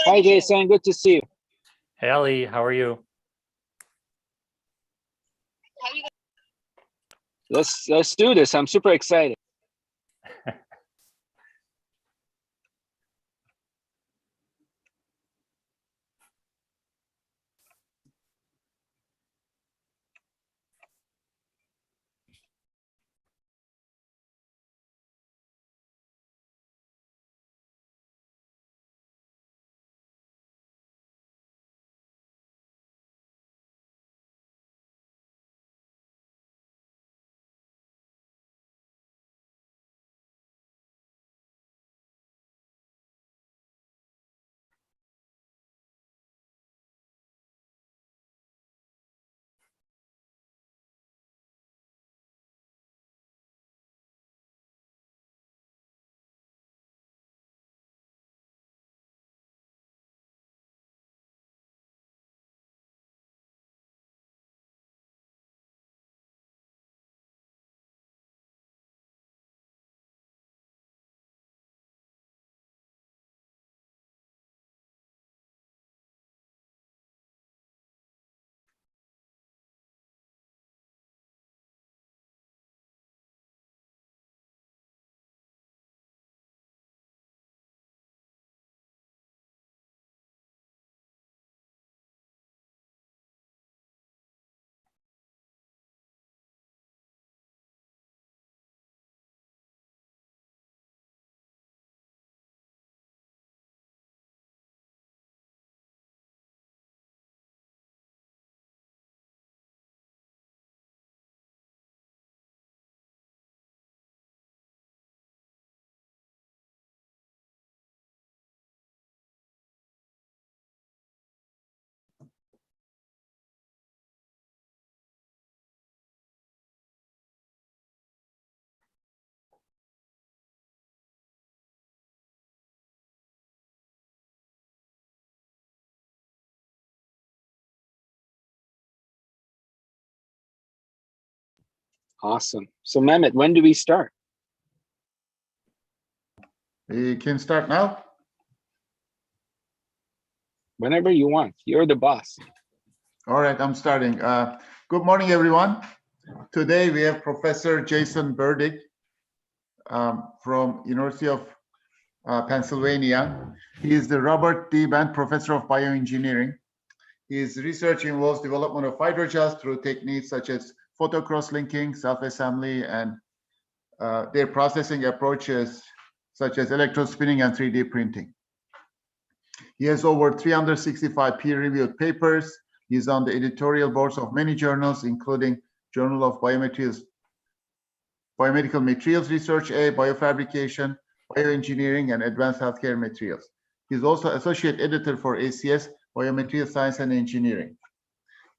Hi, Jason. Good to see you. Hey, Ali, how are you? Let's do this. I'm super excited. Awesome. So, Mehmet, when do we start? We can start now. Whenever you want. You're the boss. All right, I'm starting. Good morning, everyone. Today we have Professor Jason Burdick from University of Pennsylvania. He is the Robert D. Band Professor of Bioengineering. His research involves development of hydrogels through techniques such as photo-cross-linking, self-assembly, and their processing approaches such as electrode spinning and 3D printing. He has over 365 peer-reviewed papers. He's on the editorial boards of many journals, including Journal of Biomedical Materials Research A, Biofabrication, Bioengineering, and Advanced Healthcare Materials. He's also associate editor for ACS, Biomaterial Science and Engineering.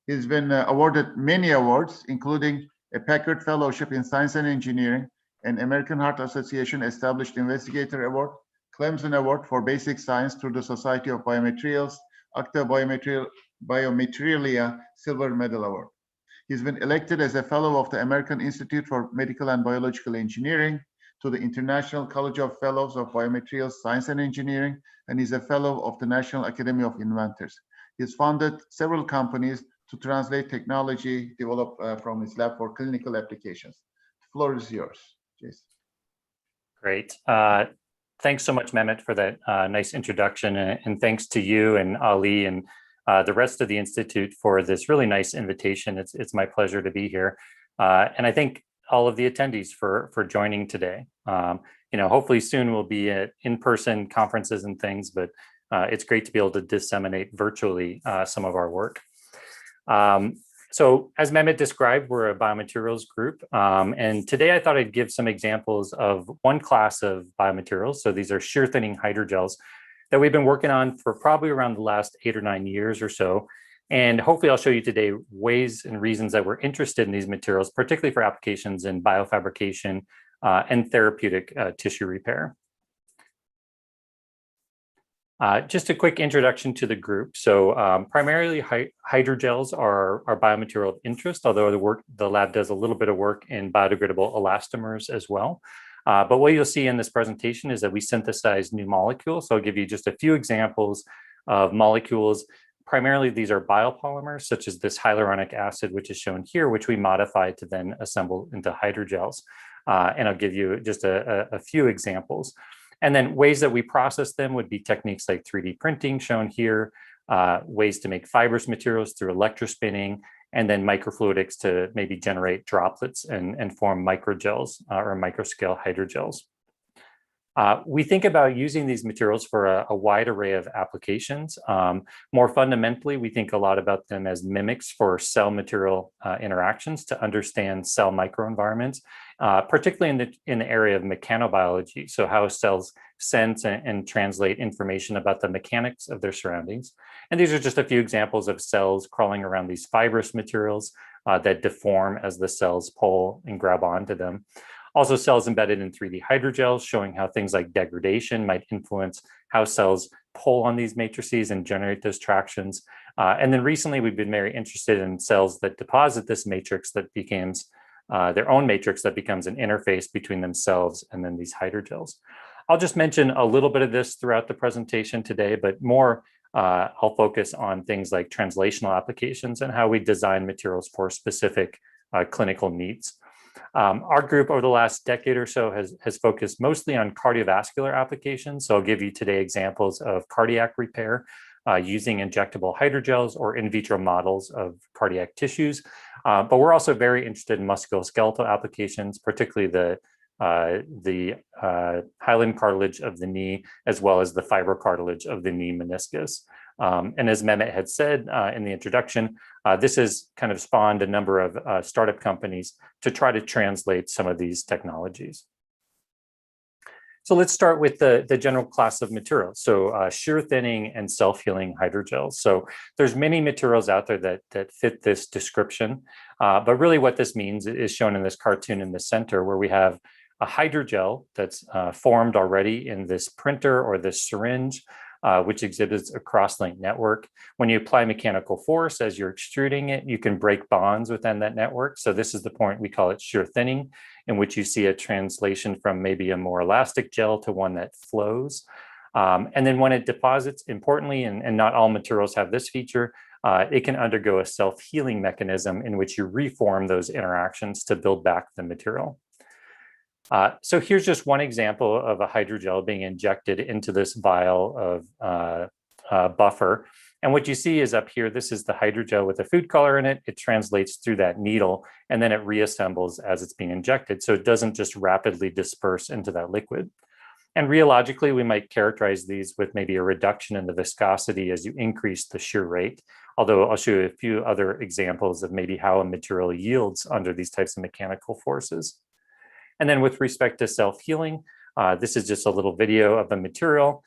He's been awarded many awards, including a Packard Fellowship in Science and Engineering, an American Heart Association Established Investigator Award, Clemson Award for Basic Science through the Society of Biomaterials, Acta Biomaterialia Silver Medal Award. He's been elected as a Fellow of the American Institute for Medical and Biological Engineering, to the International College of Fellows of Biomaterials Science and Engineering, and is a Fellow of the National Academy of Inventors. He's founded several companies to translate technology developed from his lab for clinical applications. The floor is yours, Jason. Great. Thanks so much, Mehmet, for that nice introduction, and thanks to you and Ali and the rest of the Institute for this really nice invitation. It's my pleasure to be here. And I thank all of the attendees for joining today. Hopefully soon we'll be at in-person conferences and things, but it's great to be able to disseminate virtually some of our work. So as Mehmet described, we're a biomaterials group. And today I thought I'd give some examples of one class of biomaterials. So these are shear-thinning hydrogels that we've been working on for probably around the last 8 or 9 years or so. And hopefully I'll show you today ways and reasons that we're interested in these materials, particularly for applications in biofabrication and therapeutic tissue repair. Just a quick introduction to the group. So primarily hydrogels are biomaterial of interest, although the lab does a little bit of work in biodegradable elastomers as well. But what you'll see in this presentation is that we synthesize new molecules. So I'll give you just a few examples of molecules. Primarily, these are biopolymers, such as this hyaluronic acid, which is shown here, which we modify to then assemble into hydrogels. And I'll give you just a few examples. And then ways that we process them would be techniques like 3D printing, shown here, ways to make fibrous materials through electrospinning, and then microfluidics to maybe generate droplets and form microgels or microscale hydrogels. We think about using these materials for a wide array of applications. More fundamentally, we think a lot about them as mimics for cell material interactions to understand cell microenvironments, particularly in the area of mechanobiology, so how cells sense and translate information about the mechanics of their surroundings. And these are just a few examples of cells crawling around these fibrous materials that deform as the cells pull and grab onto them. Also, cells embedded in 3D hydrogels, showing how things like degradation might influence how cells pull on these matrices and generate those tractions. And then recently, we've been very interested in cells that deposit this matrix that becomes their own matrix that becomes an interface between themselves and then these hydrogels. I'll just mention a little bit of this throughout the presentation today, but more I'll focus on things like translational applications and how we design materials for specific clinical needs. Our group over the last decade or so has focused mostly on cardiovascular applications. So I'll give you today examples of cardiac repair using injectable hydrogels or in vitro models of cardiac tissues. But we're also very interested in musculoskeletal applications, particularly the hyaline cartilage of the knee, as well as the fibrocartilage of the knee meniscus. And as Mehmet had said in the introduction, this has kind of spawned a number of startup companies to try to translate some of these technologies. So let's start with the general class of materials. So shear thinning and self-healing hydrogels. So there's many materials out there that fit this description, but really what this means is shown in this cartoon in the center, where we have a hydrogel that's formed already in this printer or this syringe, which exhibits a cross-linked network. When you apply mechanical force as you're extruding it, you can break bonds within that network. So this is the point we call it shear thinning, in which you see a translation from maybe a more elastic gel to one that flows. And then when it deposits, importantly, and not all materials have this feature, it can undergo a self-healing mechanism in which you reform those interactions to build back the material. So here's just one example of a hydrogel being injected into this vial of buffer. And what you see is up here, this is the hydrogel with a food color in it. It translates through that needle, and then it reassembles as it's being injected. So it doesn't just rapidly disperse into that liquid. And rheologically, we might characterize these with maybe a reduction in the viscosity as you increase the shear rate. Although I'll show you a few other examples of maybe how a material yields under these types of mechanical forces. And then with respect to self-healing, this is just a little video of the material.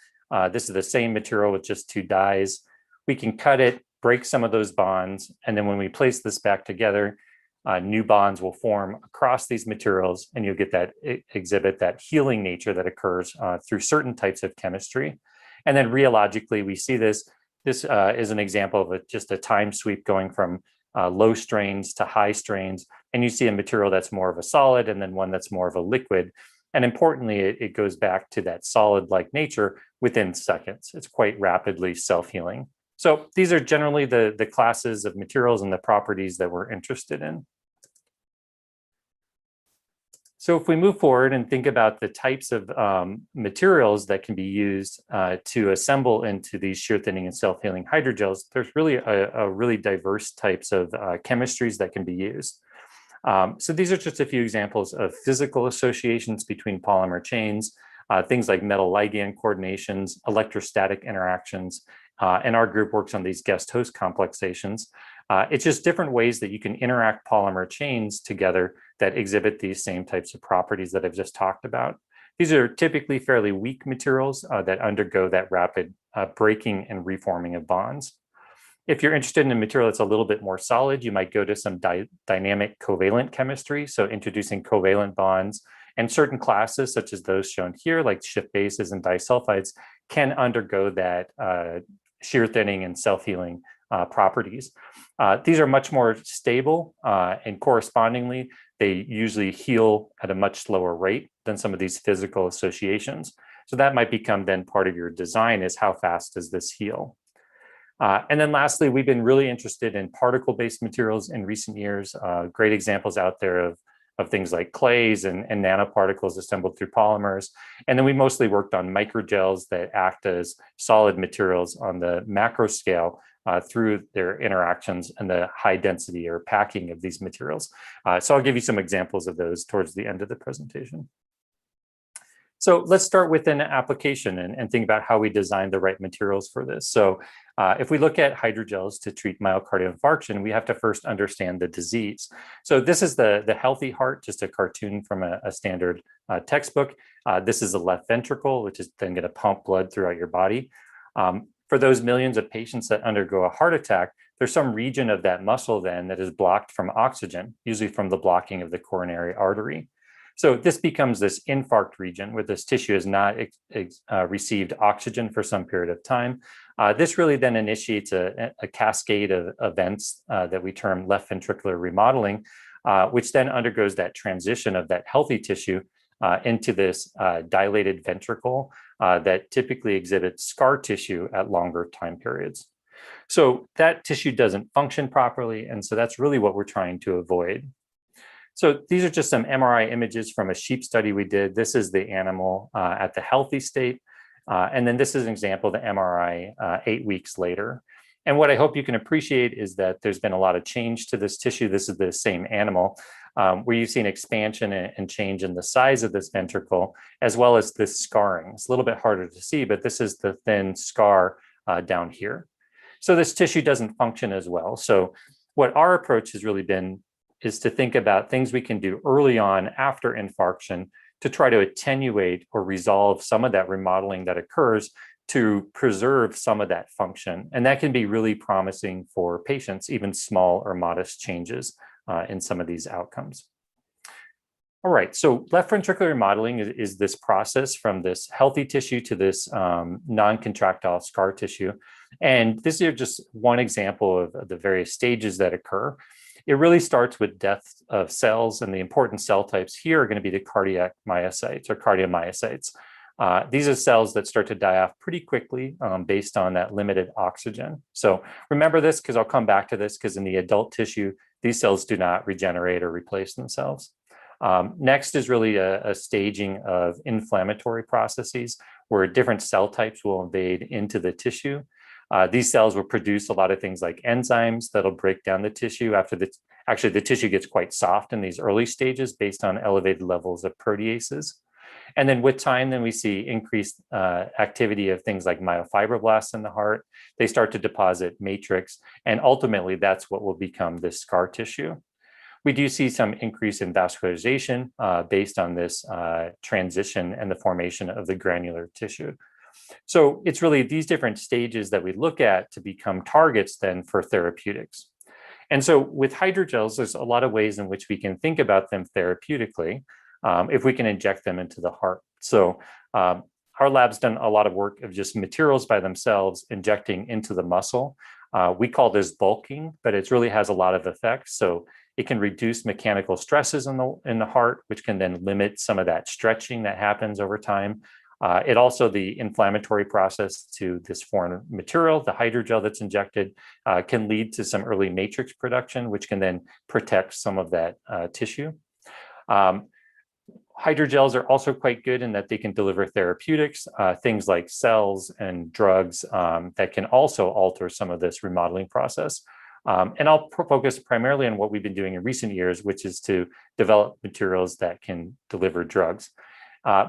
This is the same material with just two dyes. We can cut it, break some of those bonds, and then when we place this back together, new bonds will form across these materials, and you'll get that exhibit that healing nature that occurs through certain types of chemistry. And then rheologically, we see this. This is an example of just a time sweep going from low strains to high strains, and you see a material that's more of a solid and then one that's more of a liquid. And importantly, it goes back to that solid-like nature within seconds. It's quite rapidly self-healing. So these are generally the classes of materials and the properties that we're interested in. So if we move forward and think about the types of materials that can be used to assemble into these shear thinning and self-healing hydrogels, there's really a really diverse types of chemistries that can be used. So these are just a few examples of physical associations between polymer chains, things like metal ligand coordinations, electrostatic interactions, and our group works on these guest host complexations. It's just different ways that you can interact polymer chains together that exhibit these same types of properties that I've just talked about. These are typically fairly weak materials that undergo that rapid breaking and reforming of bonds. If you're interested in a material that's a little bit more solid, you might go to some dynamic covalent chemistry, so introducing covalent bonds, and certain classes, such as those shown here, like Schiff bases and disulfides, can undergo that shear thinning and self-healing properties. These are much more stable, and correspondingly, they usually heal at a much slower rate than some of these physical associations. So that might become then part of your design, is how fast does this heal? And then lastly, we've been really interested in particle-based materials in recent years. Great examples out there of things like clays and nanoparticles assembled through polymers. And then we mostly worked on microgels that act as solid materials on the macro scale through their interactions and the high density or packing of these materials. So I'll give you some examples of those towards the end of the presentation. So let's start with an application and think about how we design the right materials for this. So if we look at hydrogels to treat myocardial infarction, we have to first understand the disease. So this is the healthy heart, just a cartoon from a standard textbook. This is the left ventricle, which is then going to pump blood throughout your body. For those millions of patients that undergo a heart attack, there's some region of that muscle then that is blocked from oxygen, usually from the blocking of the coronary artery. So this becomes this infarct region where this tissue has not received oxygen for some period of time. This really then initiates a cascade of events that we term left ventricular remodeling, which then undergoes that transition of that healthy tissue into this dilated ventricle that typically exhibits scar tissue at longer time periods. So that tissue doesn't function properly, and so that's really what we're trying to avoid. So these are just some MRI images from a sheep study we did. This is the animal at the healthy state. And then this is an example of the MRI 8 weeks later. And what I hope you can appreciate is that there's been a lot of change to this tissue. This is the same animal where you've seen expansion and change in the size of this ventricle, as well as this scarring. It's a little bit harder to see, but this is the thin scar down here. So this tissue doesn't function as well. So what our approach has really been is to think about things we can do early on after infarction to try to attenuate or resolve some of that remodeling that occurs to preserve some of that function. And that can be really promising for patients, even small or modest changes in some of these outcomes. All right, so left ventricular remodeling is this process from this healthy tissue to this non-contractile scar tissue. And this is just one example of the various stages that occur. It really starts with death of cells, and the important cell types here are going to be the cardiac myocytes or cardiomyocytes. These are cells that start to die off pretty quickly based on that limited oxygen. So remember this, because I'll come back to this, because in the adult tissue, these cells do not regenerate or replace themselves. Next is really a staging of inflammatory processes where different cell types will invade into the tissue. These cells will produce a lot of things like enzymes that'll break down the tissue after actually the tissue gets quite soft in these early stages based on elevated levels of proteases. And then with time, then we see increased activity of things like myofibroblasts in the heart. They start to deposit matrix, and ultimately that's what will become this scar tissue. We do see some increase in vascularization based on this transition and the formation of the granular tissue. So it's really these different stages that we look at to become targets then for therapeutics. And so with hydrogels, there's a lot of ways in which we can think about them therapeutically if we can inject them into the heart. So our lab's done a lot of work of just materials by themselves injecting into the muscle. We call this bulking, but it really has a lot of effects. So it can reduce mechanical stresses in the heart, which can then limit some of that stretching that happens over time. It also, the inflammatory process to this foreign material, the hydrogel that's injected, can lead to some early matrix production, which can then protect some of that tissue. Hydrogels are also quite good in that they can deliver therapeutics, things like cells and drugs that can also alter some of this remodeling process. And I'll focus primarily on what we've been doing in recent years, which is to develop materials that can deliver drugs.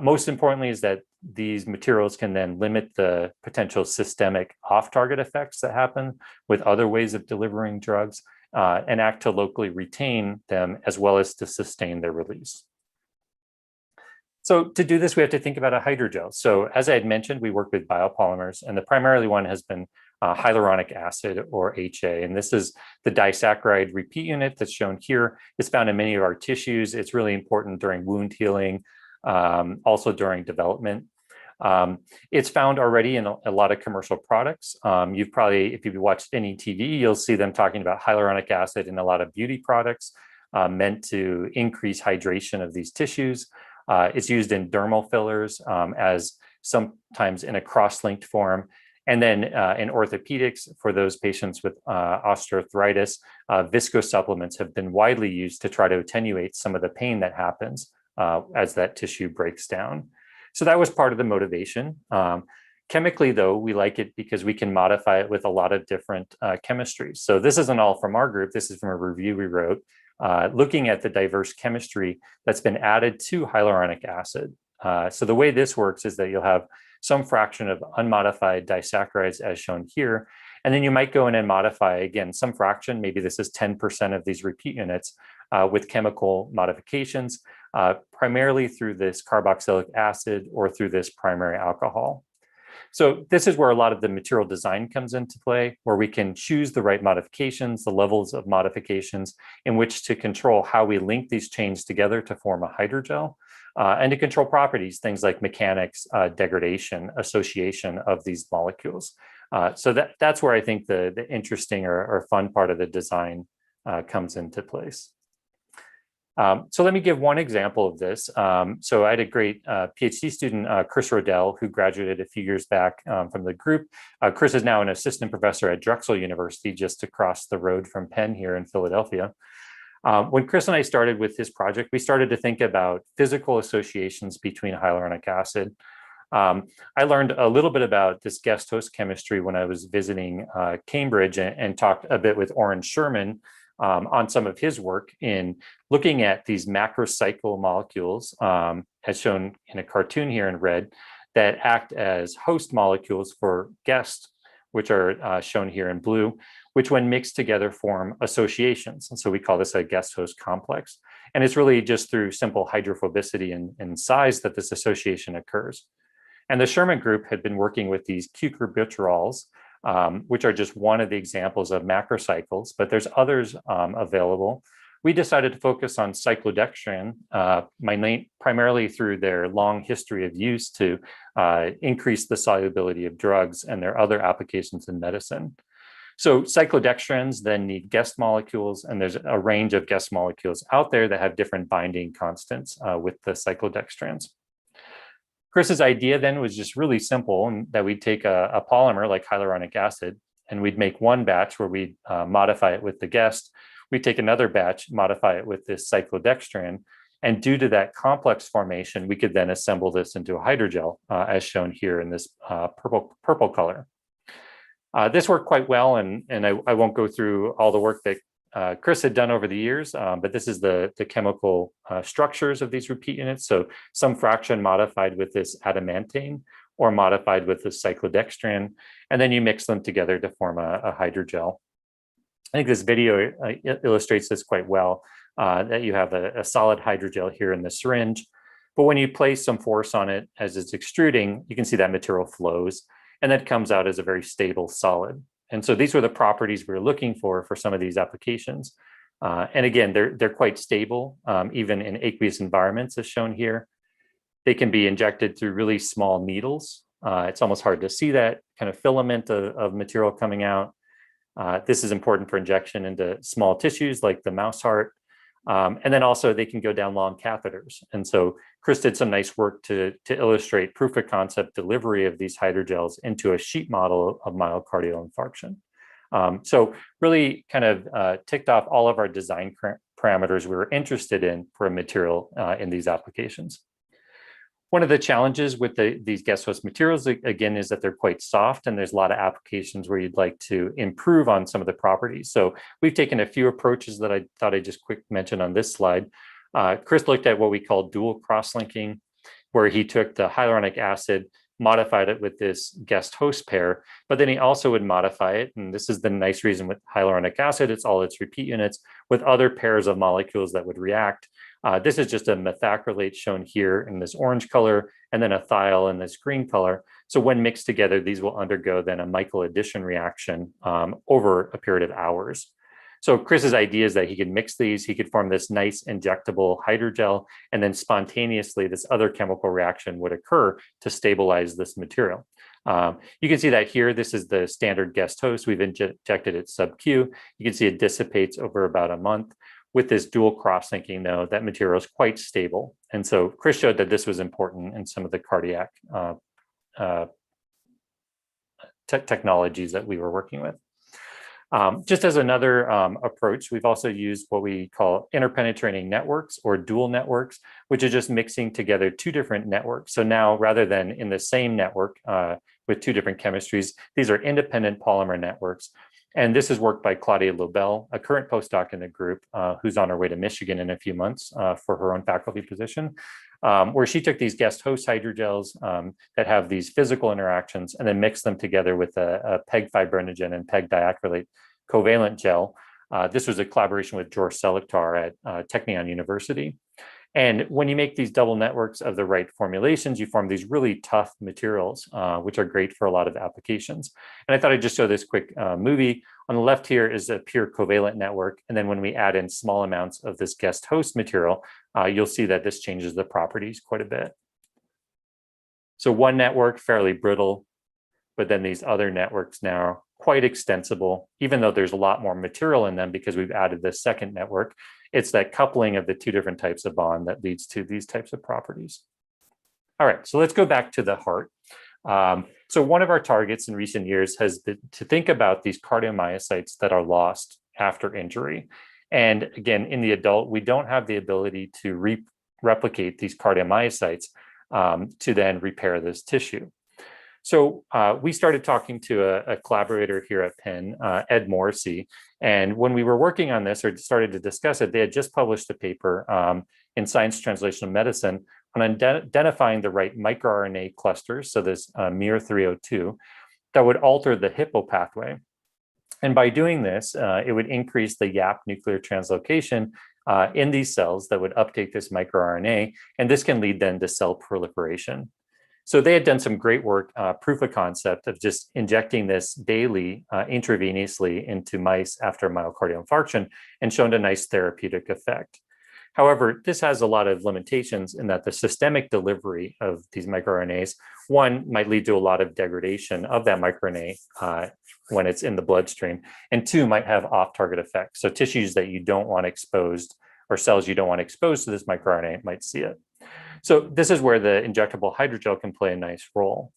Most importantly is that these materials can then limit the potential systemic off-target effects that happen with other ways of delivering drugs and act to locally retain them as well as to sustain their release. So to do this, we have to think about a hydrogel. So as I had mentioned, we work with biopolymers, and the primarily one has been hyaluronic acid, or HA. And this is the disaccharide repeat unit that's shown here. It's found in many of our tissues. It's really important during wound healing, also during development. It's found already in a lot of commercial products. You've probably, if you've watched any TV, you'll see them talking about hyaluronic acid in a lot of beauty products. meant to increase hydration of these tissues. It's used in dermal fillers as sometimes in a cross-linked form. And then in orthopedics, for those patients with osteoarthritis, viscose supplements have been widely used to try to attenuate some of the pain that happens as that tissue breaks down. So that was part of the motivation. Chemically, though, we like it because we can modify it with a lot of different chemistries. So this isn't all from our group. This is from a review we wrote, looking at the diverse chemistry that's been added to hyaluronic acid. So the way this works is that you'll have some fraction of unmodified disaccharides as shown here, and then you might go in and modify, again, some fraction, maybe this is 10% of these repeat units with chemical modifications, primarily through this carboxylic acid or through this primary alcohol. So this is where a lot of the material design comes into play, where we can choose the right modifications, the levels of modifications in which to control how we link these chains together to form a hydrogel, and to control properties, things like mechanics, degradation, association of these molecules. So that's where I think the interesting or fun part of the design comes into place. So let me give one example of this. So I had a great PhD student, Chris Rodell, who graduated a few years back from the group. Chris is now an assistant professor at Drexel University, just across the road from Penn here in Philadelphia. When Chris and I started with this project, we started to think about physical associations between hyaluronic acid. I learned a little bit about this guest host chemistry when I was visiting Cambridge and talked a bit with Oren Sherman on some of his work in looking at these macrocycle molecules, as shown in a cartoon here in red, that act as host molecules for guests, which are shown here in blue, which when mixed together form associations. And so we call this a guest host complex. And it's really just through simple hydrophobicity and size that this association occurs. And the Sherman group had been working with these cucurbiturils, which are just one of the examples of macrocycles, but there's others available. We decided to focus on cyclodextrin, primarily through their long history of use to increase the solubility of drugs and their other applications in medicine. So cyclodextrins then need guest molecules, and there's a range of guest molecules out there that have different binding constants with the cyclodextrins. Chris's idea then was just really simple, and that we'd take a polymer like hyaluronic acid, and we'd make one batch where we'd modify it with the guest. We'd take another batch, modify it with this cyclodextrin, and due to that complex formation, we could then assemble this into a hydrogel, as shown here in this purple color. This worked quite well, and I won't go through all the work that Chris had done over the years, but this is the chemical structures of these repeat units. So some fraction modified with this adamantane or modified with this cyclodextrin, and then you mix them together to form a hydrogel. I think this video illustrates this quite well, that you have a solid hydrogel here in the syringe, but when you place some force on it as it's extruding, you can see that material flows, and that comes out as a very stable solid. And so these were the properties we were looking for some of these applications. And again, they're quite stable, even in aqueous environments as shown here. They can be injected through really small needles. It's almost hard to see that kind of filament of material coming out. This is important for injection into small tissues like the mouse heart. And then also they can go down long catheters. And so Chris did some nice work to illustrate proof of concept delivery of these hydrogels into a sheet model of myocardial infarction. So really kind of ticked off all of our design parameters we were interested in for a material in these applications. One of the challenges with these guest host materials, again, is that they're quite soft, and there's a lot of applications where you'd like to improve on some of the properties. So we've taken a few approaches that I thought I'd just quick mention on this slide. Chris looked at what we call dual cross-linking, where he took the hyaluronic acid, modified it with this guest host pair, but then he also would modify it, and this is the nice reason with hyaluronic acid, it's all its repeat units, with other pairs of molecules that would react. This is just a methacrylate shown here in this orange color, and then a thiol in this green color. So when mixed together, these will undergo then a Michael addition reaction over a period of hours. So Chris's idea is that he could mix these, he could form this nice injectable hydrogel, and then spontaneously this other chemical reaction would occur to stabilize this material. You can see that here, this is the standard guest host. We've injected it sub-Q. You can see it dissipates over about a month. With this dual cross-linking, though, that material is quite stable. And so Chris showed that this was important in some of the cardiac technologies that we were working with. Just as another approach, we've also used what we call interpenetrating networks or dual networks, which is just mixing together two different networks. So now, rather than in the same network with two different chemistries, these are independent polymer networks. And this is work by Claudia Lobel, a current postdoc in the group, who's on her way to Michigan in a few months for her own faculty position, where she took these guest host hydrogels that have these physical interactions and then mixed them together with a PEG fibrinogen and PEG diacrylate covalent gel. This was a collaboration with George Selektar at Technion University. And when you make these double networks of the right formulations, you form these really tough materials, which are great for a lot of applications. And I thought I'd just show this quick movie. On the left here is a pure covalent network. And then when we add in small amounts of this guest host material, you'll see that this changes the properties quite a bit. So one network, fairly brittle, but then these other networks now are quite extensible, even though there's a lot more material in them because we've added this second network. It's that coupling of the two different types of bond that leads to these types of properties. All right, so let's go back to the heart. So one of our targets in recent years has been to think about these cardiomyocytes that are lost after injury. And again, in the adult, we don't have the ability to replicate these cardiomyocytes to then repair this tissue. So we started talking to a collaborator here at Penn, Ed Morrissey. And when we were working on this or started to discuss it, they had just published a paper in Science Translational Medicine on identifying the right microRNA clusters, so this MIR302, that would alter the Hippo pathway. And by doing this, it would increase the YAP nuclear translocation in these cells that would uptake this microRNA, and this can lead then to cell proliferation. So they had done some great work, proof of concept of just injecting this daily intravenously into mice after myocardial infarction and shown a nice therapeutic effect. However, this has a lot of limitations in that the systemic delivery of these microRNAs, one, might lead to a lot of degradation of that microRNA when it's in the bloodstream, and two, might have off-target effects. So tissues that you don't want exposed or cells you don't want exposed to this microRNA might see it. So this is where the injectable hydrogel can play a nice role.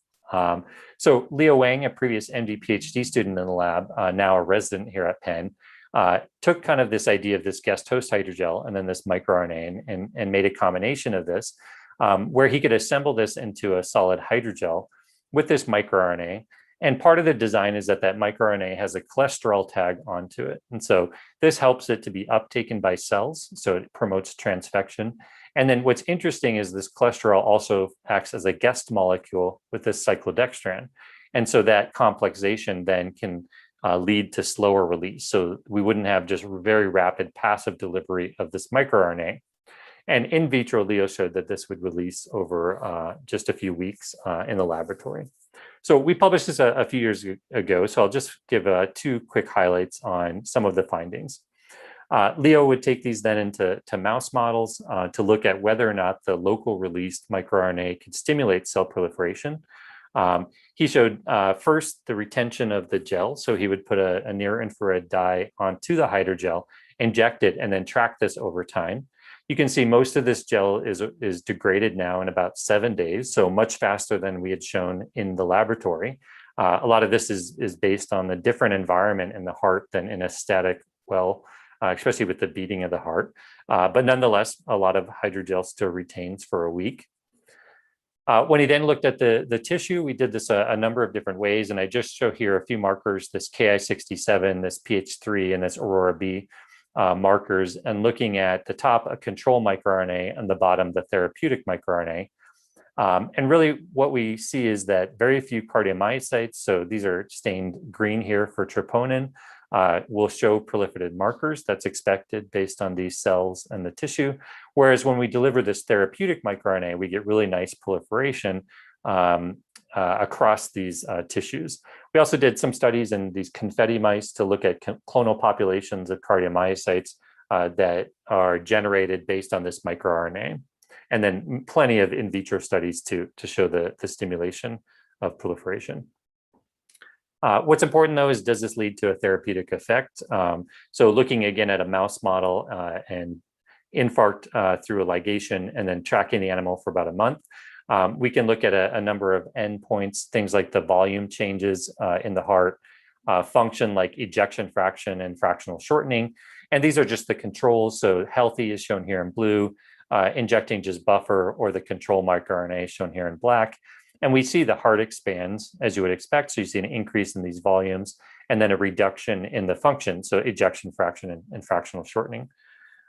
So Leo Wang, a previous MD PhD student in the lab, now a resident here at Penn, took kind of this idea of this guest host hydrogel and then this microRNA and made a combination of this where he could assemble this into a solid hydrogel with this microRNA. And part of the design is that that microRNA has a cholesterol tag onto it. And so this helps it to be uptaken by cells. So it promotes transfection. And then what's interesting is this cholesterol also acts as a guest molecule with this cyclodextran. And so that complexation then can lead to slower release. So we wouldn't have just very rapid passive delivery of this microRNA. And in vitro, Leo showed that this would release over just a few weeks in the laboratory. So we published this a few years ago. So I'll just give two quick highlights on some of the findings. Leo would take these then into mouse models to look at whether or not the local released microRNA could stimulate cell proliferation. He showed first the retention of the gel. So he would put a near infrared dye onto the hydrogel, inject it, and then track this over time. You can see most of this gel is degraded now in about 7 days, so much faster than we had shown in the laboratory. A lot of this is based on the different environment in the heart than in a static well, especially with the beating of the heart. But nonetheless, a lot of hydrogel still retains for a week. When he then looked at the tissue, we did this a number of different ways, and I just show here a few markers, this Ki67, this PH3, and this Aurora B markers, and looking at the top, a control microRNA, and the bottom, the therapeutic microRNA. And really what we see is that very few cardiomyocytes, so these are stained green here for troponin, will show proliferative markers. That's expected based on these cells and the tissue. Whereas when we deliver this therapeutic microRNA, we get really nice proliferation across these tissues. We also did some studies in these confetti mice to look at clonal populations of cardiomyocytes that are generated based on this microRNA. And then plenty of in vitro studies to show the stimulation of proliferation. What's important though is, does this lead to a therapeutic effect? So looking again at a mouse model and infarct through a ligation and then tracking the animal for about a month, we can look at a number of endpoints, things like the volume changes in the heart, function like ejection fraction and fractional shortening. And these are just the controls. So healthy is shown here in blue, injecting just buffer, or the control microRNA shown here in black. And we see the heart expands as you would expect. So you see an increase in these volumes and then a reduction in the function. So ejection fraction and fractional shortening.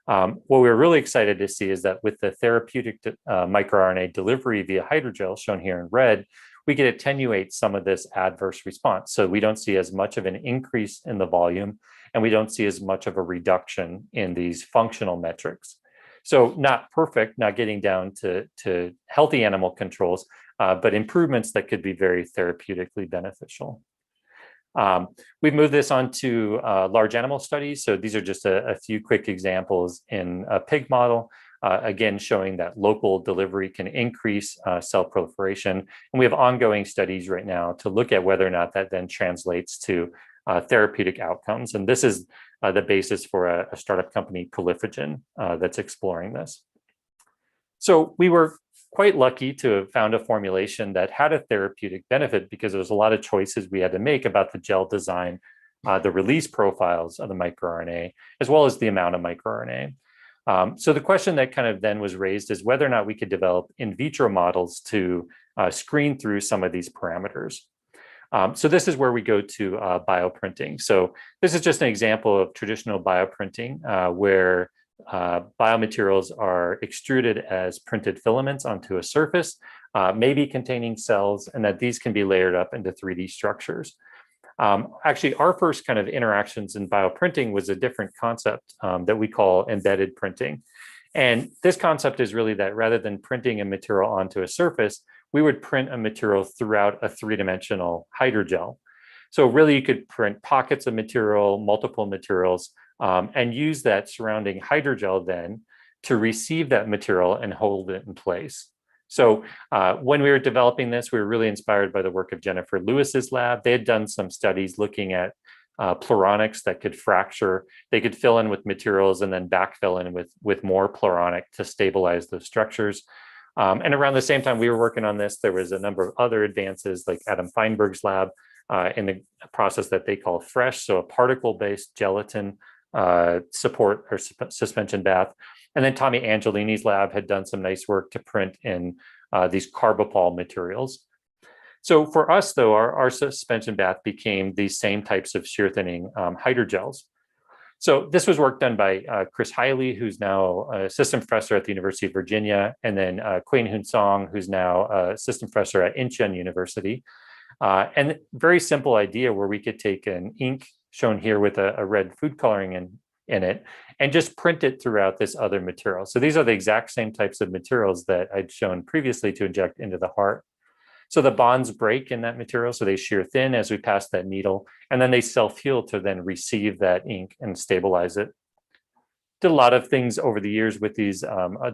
What we're really excited to see is that with the therapeutic microRNA delivery via hydrogel shown here in red, we can attenuate some of this adverse response. So we don't see as much of an increase in the volume, and we don't see as much of a reduction in these functional metrics. So not perfect, not getting down to healthy animal controls, but improvements that could be very therapeutically beneficial. We've moved this on to large animal studies. So these are just a few quick examples in a pig model, again, showing that local delivery can increase cell proliferation. And we have ongoing studies right now to look at whether or not that then translates to therapeutic outcomes. And this is the basis for a startup company, Prolifigen, that's exploring this. So we were quite lucky to have found a formulation that had a therapeutic benefit, because there was a lot of choices we had to make about the gel design, the release profiles of the microRNA, as well as the amount of microRNA. So the question that kind of then was raised is whether or not we could develop in vitro models to screen through some of these parameters. So this is where we go to bioprinting. So this is just an example of traditional bioprinting where biomaterials are extruded as printed filaments onto a surface, maybe containing cells, and that these can be layered up into 3D structures. Actually, our first kind of interactions in bioprinting was a different concept that we call embedded printing. And this concept is really that rather than printing a material onto a surface, we would print a material throughout a three-dimensional hydrogel. So really you could print pockets of material, multiple materials, and use that surrounding hydrogel then to receive that material and hold it in place. So when we were developing this, we were really inspired by the work of Jennifer Lewis's lab. They had done some studies looking at pluronics that could fracture. They could fill in with materials and then backfill in with more pluronic to stabilize those structures. And around the same time we were working on this, there was a number of other advances like Adam Feinberg's lab in the process that they call FRESH, so a particle-based gelatin support or suspension bath. And then Tommy Angelini's lab had done some nice work to print in these carbopol materials. So for us, though, our suspension bath became these same types of shear-thinning hydrogels. So this was work done by Chris Hiley, who's now assistant professor at the University of Virginia, and then Quyen Hun Song, who's now assistant professor at Incheon University. And very simple idea where we could take an ink shown here with a red food coloring in it and just print it throughout this other material. So these are the exact same types of materials that I'd shown previously to inject into the heart. So the bonds break in that material, so they shear thin as we pass that needle, and then they self-heal to then receive that ink and stabilize it. Did a lot of things over the years with these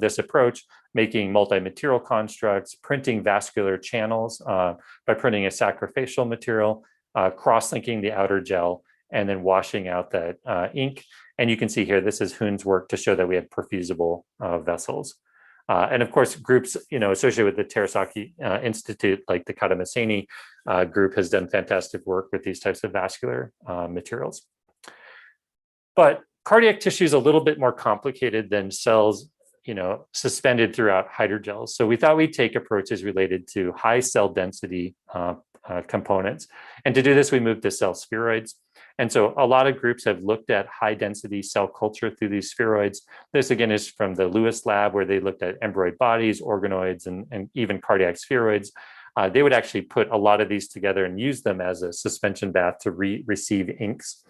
this approach, making multi-material constructs, printing vascular channels by printing a sacrificial material, cross-linking the outer gel, and then washing out that ink. And you can see here, this is Hun's work to show that we have perfusible vessels. And of course, groups associated with the Terasaki Institute, like the Katamaseni group, has done fantastic work with these types of vascular materials. But cardiac tissue is a little bit more complicated than cells, suspended throughout hydrogels. So we thought we'd take approaches related to high cell density components. And to do this, we moved to cell spheroids. And so a lot of groups have looked at high density cell culture through these spheroids. This again is from the Lewis lab, where they looked at embryonic bodies, organoids, and even cardiac spheroids. They would actually put a lot of these together and use them as a suspension bath to receive inks.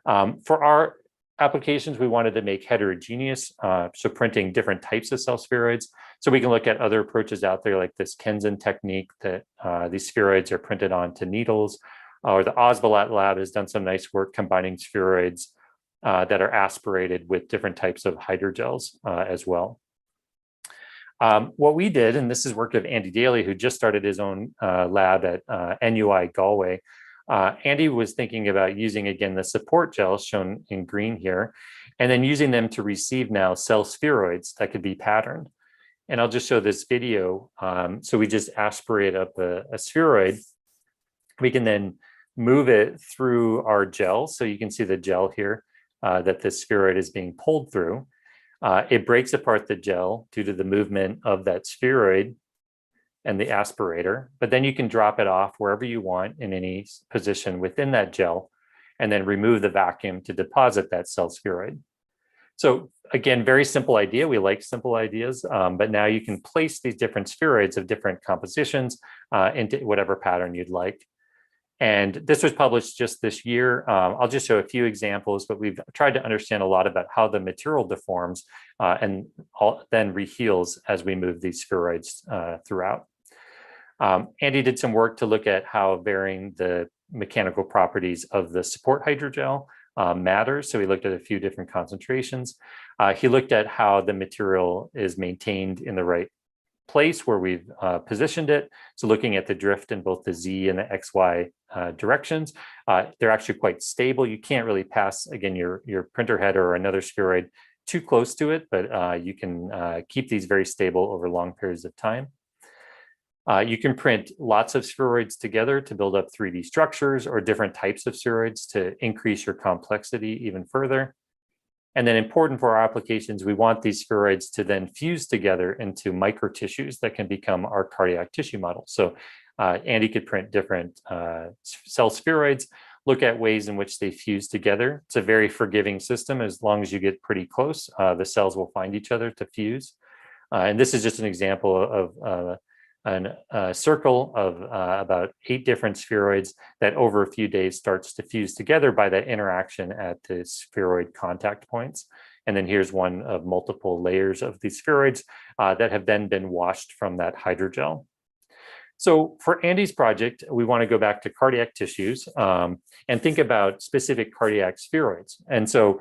For our applications, we wanted to make heterogeneous, so printing different types of cell spheroids. So we can look at other approaches out there like this Kenzen technique that these spheroids are printed onto needles. Or the Osvalat lab has done some nice work combining spheroids that are aspirated with different types of hydrogels as well. What we did, and this is work of Andy Daly, who just started his own lab at NUI Galway, Andy was thinking about using, again, the support gels shown in green here, and then using them to receive now cell spheroids that could be patterned. And I'll just show this video. So we just aspirate up a spheroid. We can then move it through our gel. So you can see the gel here that the spheroid is being pulled through. It breaks apart the gel due to the movement of that spheroid and the aspirator, but then you can drop it off wherever you want in any position within that gel, and then remove the vacuum to deposit that cell spheroid. So again, very simple idea. We like simple ideas, but now you can place these different spheroids of different compositions into whatever pattern you'd like. And this was published just this year. I'll just show a few examples, but we've tried to understand a lot about how the material deforms and then reheals as we move these spheroids throughout. Andy did some work to look at how varying the mechanical properties of the support hydrogel matters. So we looked at a few different concentrations. He looked at how the material is maintained in the right place where we've positioned it. So looking at the drift in both the Z and the XY directions, they're actually quite stable. You can't really pass, again, your printer head or another spheroid too close to it, but you can keep these very stable over long periods of time. You can print lots of spheroids together to build up 3D structures, or different types of spheroids to increase your complexity even further. And then important for our applications, we want these spheroids to then fuse together into microtissues that can become our cardiac tissue models. So Andy could print different cell spheroids, look at ways in which they fuse together. It's a very forgiving system. As long as you get pretty close, the cells will find each other to fuse. And this is just an example of a circle of about 8 different spheroids that over a few days starts to fuse together by that interaction at the spheroid contact points. And then here's one of multiple layers of these spheroids that have then been washed from that hydrogel. So for Andy's project, we want to go back to cardiac tissues and think about specific cardiac spheroids. And so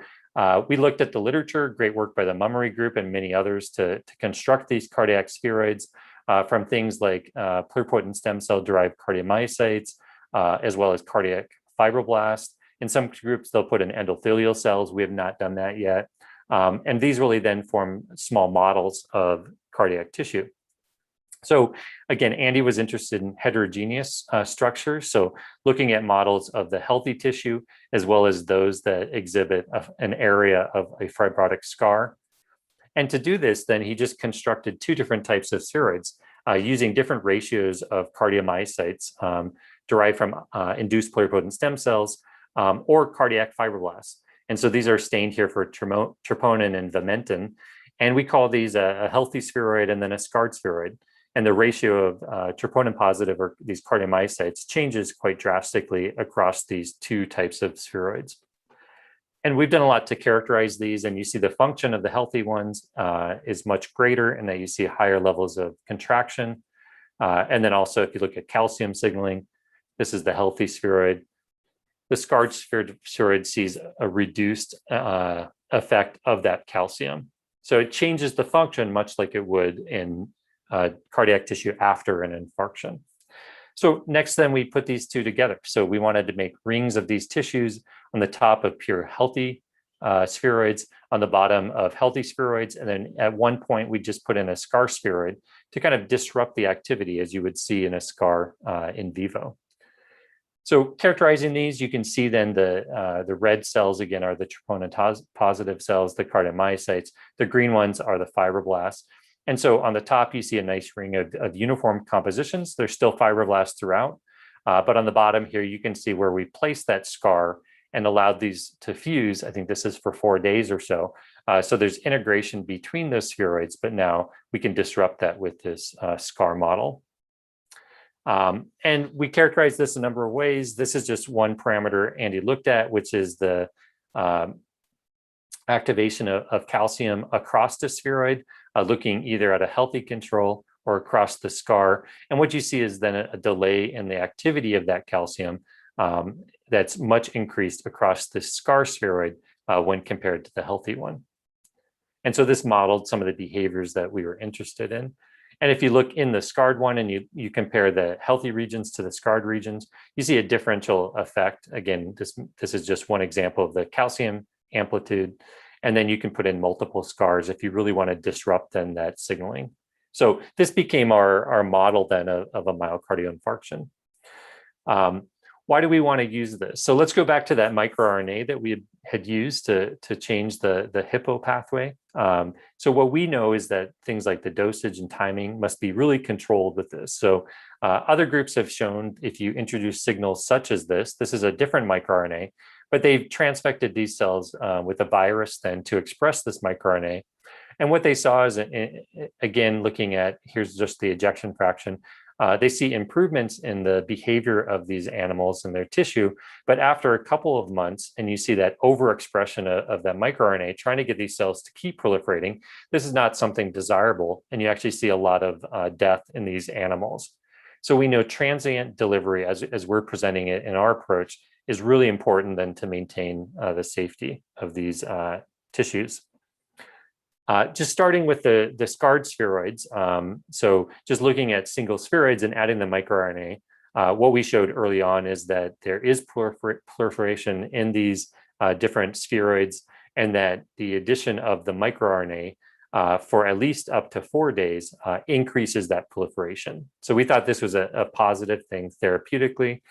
we looked at the literature, great work by the Mummery group and many others to construct these cardiac spheroids from things like pluripotent stem cell derived cardiomyocytes, as well as cardiac fibroblasts. In some groups, they'll put in endothelial cells. We have not done that yet. And these really then form small models of cardiac tissue. So again, Andy was interested in heterogeneous structures. So looking at models of the healthy tissue, as well as those that exhibit an area of a fibrotic scar. And to do this, then he just constructed 2 different types of spheroids using different ratios of cardiomyocytes derived from induced pluripotent stem cells or cardiac fibroblasts. And so these are stained here for troponin and vimentin. And we call these a healthy spheroid and then a scarred spheroid. And the ratio of troponin positive or these cardiomyocytes changes quite drastically across these 2 types of spheroids. And we've done a lot to characterize these, and you see the function of the healthy ones is much greater in that you see higher levels of contraction. And then also, if you look at calcium signaling, this is the healthy spheroid. The scarred spheroid sees a reduced effect of that calcium. So it changes the function much like it would in cardiac tissue after an infarction. So next, then we put these 2 together. So we wanted to make rings of these tissues on the top of pure healthy spheroids, on the bottom of healthy spheroids. And then at one point, we just put in a scar spheroid to kind of disrupt the activity as you would see in a scar in vivo. So characterizing these, you can see then the red cells, again, are the troponin positive cells, the cardiomyocytes. The green ones are the fibroblasts. And so on the top, you see a nice ring of uniform compositions. There's still fibroblasts throughout. But on the bottom here, you can see where we placed that scar and allowed these to fuse. I think this is for 4 days or so. So there's integration between those spheroids, but now we can disrupt that with this scar model. And we characterize this a number of ways. This is just one parameter Andy looked at, which is the activation of calcium across the spheroid, looking either at a healthy control or across the scar. And what you see is then a delay in the activity of that calcium that's much increased across the scar spheroid when compared to the healthy one. And so this modeled some of the behaviors that we were interested in. And if you look in the scarred one and you compare the healthy regions to the scarred regions, you see a differential effect. Again, this is just one example of the calcium amplitude. And then you can put in multiple scars if you really want to disrupt then that signaling. So this became our model then of a myocardial infarction. Why do we want to use this? So let's go back to that microRNA that we had used to change the hippo pathway. So what we know is that things like the dosage and timing must be really controlled with this. So other groups have shown if you introduce signals such as this is a different microRNA, but they've transfected these cells with a virus then to express this microRNA. And what they saw is, again, looking at, here's just the ejection fraction, they see improvements in the behavior of these animals and their tissue, but after a couple of months, and you see that overexpression of that microRNA, trying to get these cells to keep proliferating, this is not something desirable, and you actually see a lot of death in these animals. So we know transient delivery, as we're presenting it in our approach, is really important then to maintain the safety of these tissues. Just starting with the scarred spheroids, so just looking at single spheroids and adding the microRNA, what we showed early on is that there is proliferation in these different spheroids, and that the addition of the microRNA for at least up to 4 days increases that proliferation. So we thought this was a positive thing therapeutically.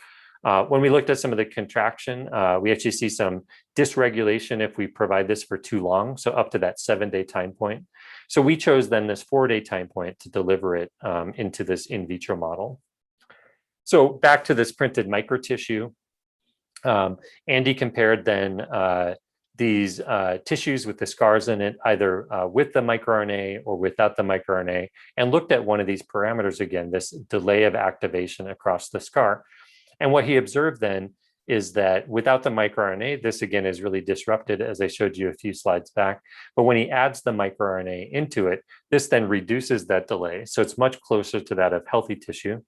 When we looked at some of the contraction, we actually see some dysregulation if we provide this for too long, so up to that 7-day time point. So we chose then this 4-day time point to deliver it into this in vitro model. So back to this printed microtissue, Andy compared then these tissues with the scars in it, either with the microRNA or without the microRNA, and looked at one of these parameters again, this delay of activation across the scar. And what he observed then is that without the microRNA, this again is really disrupted, as I showed you a few slides back. But when he adds the microRNA into it, this then reduces that delay. So it's much closer to that of healthy tissue.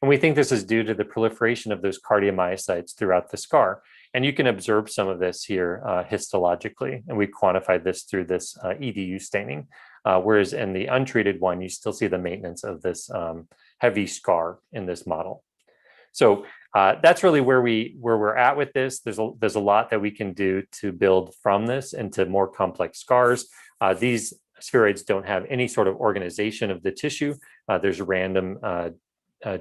And we think this is due to the proliferation of those cardiomyocytes throughout the scar. And you can observe some of this here histologically. And we quantified this through this EDU staining. Whereas in the untreated one, you still see the maintenance of this heavy scar in this model. So that's really where we're at with this. There's a lot that we can do to build from this into more complex scars. These spheroids don't have any sort of organization of the tissue. There's a random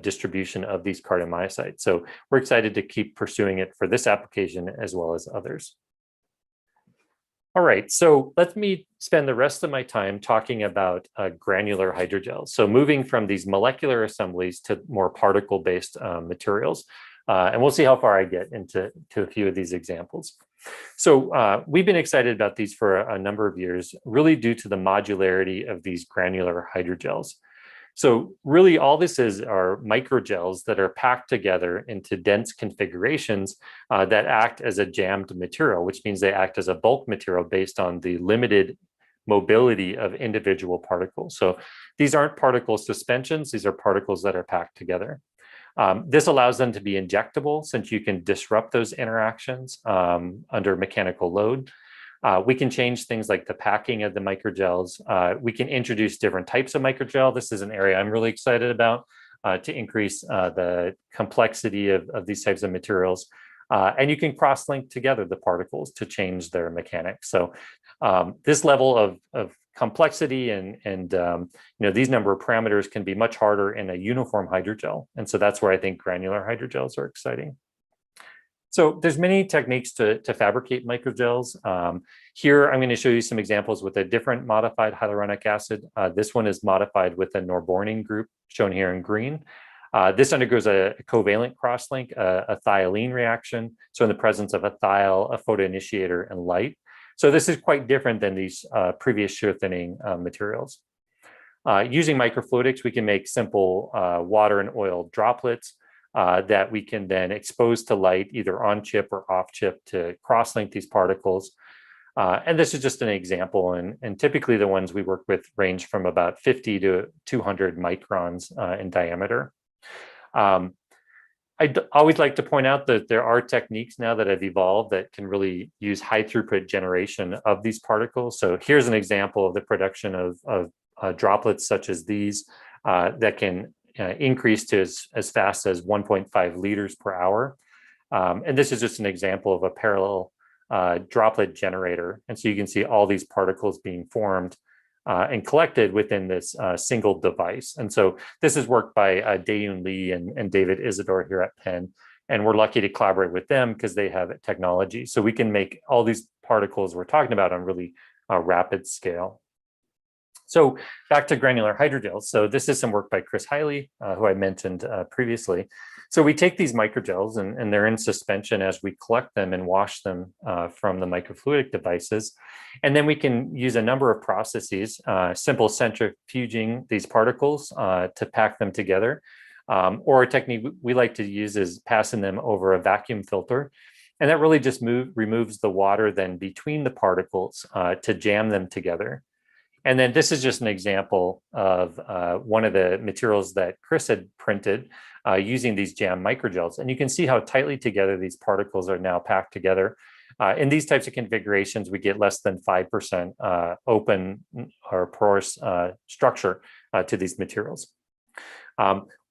distribution of these cardiomyocytes. So we're excited to keep pursuing it for this application as well as others. All right, so let me spend the rest of my time talking about granular hydrogels. So moving from these molecular assemblies to more particle-based materials. And we'll see how far I get into a few of these examples. So we've been excited about these for a number of years, really due to the modularity of these granular hydrogels. So really all this are microgels that are packed together into dense configurations that act as a jammed material, which means they act as a bulk material based on the limited mobility of individual particles. So these aren't particle suspensions, these are particles that are packed together. This allows them to be injectable since you can disrupt those interactions under mechanical load. We can change things like the packing of the microgels. We can introduce different types of microgel. This is an area I'm really excited about to increase the complexity of these types of materials. And you can cross-link together the particles to change their mechanics. So this level of complexity and these number of parameters can be much harder in a uniform hydrogel. And so that's where I think granular hydrogels are exciting. So there's many techniques to fabricate microgels. Here, I'm going to show you some examples with a different modified hyaluronic acid. This one is modified with a norbornene group, shown here in green. This undergoes a covalent crosslink, a thiolene reaction. So in the presence of a thiol, a photoinitiator, and light. So this is quite different than these previous shear-thinning materials. Using microfluidics, we can make simple water and oil droplets that we can then expose to light either on chip or off chip to cross-link these particles. And this is just an example, and typically the ones we work with range from about 50 to 200 microns in diameter. I'd always like to point out that there are techniques now that have evolved that can really use high throughput generation of these particles. So here's an example of the production of droplets such as these that can increase to as fast as 1.5 liters per hour. And this is just an example of a parallel droplet generator. And so you can see all these particles being formed and collected within this single device. And so this is work by Daeyoon Lee and David Isidore here at Penn. And we're lucky to collaborate with them because they have technology. So we can make all these particles we're talking about on really rapid scale. So back to granular hydrogels. So this is some work by Chris Hiley, who I mentioned previously. So we take these microgels and they're in suspension as we collect them and wash them from the microfluidic devices. And then we can use a number of processes, simple centrifuging these particles to pack them together. Or a technique we like to use is passing them over a vacuum filter. And that really just removes the water then between the particles to jam them together. And then this is just an example of one of the materials that Chris had printed using these jam microgels. And you can see how tightly together these particles are now packed together. In these types of configurations, we get less than 5% open or porous structure to these materials.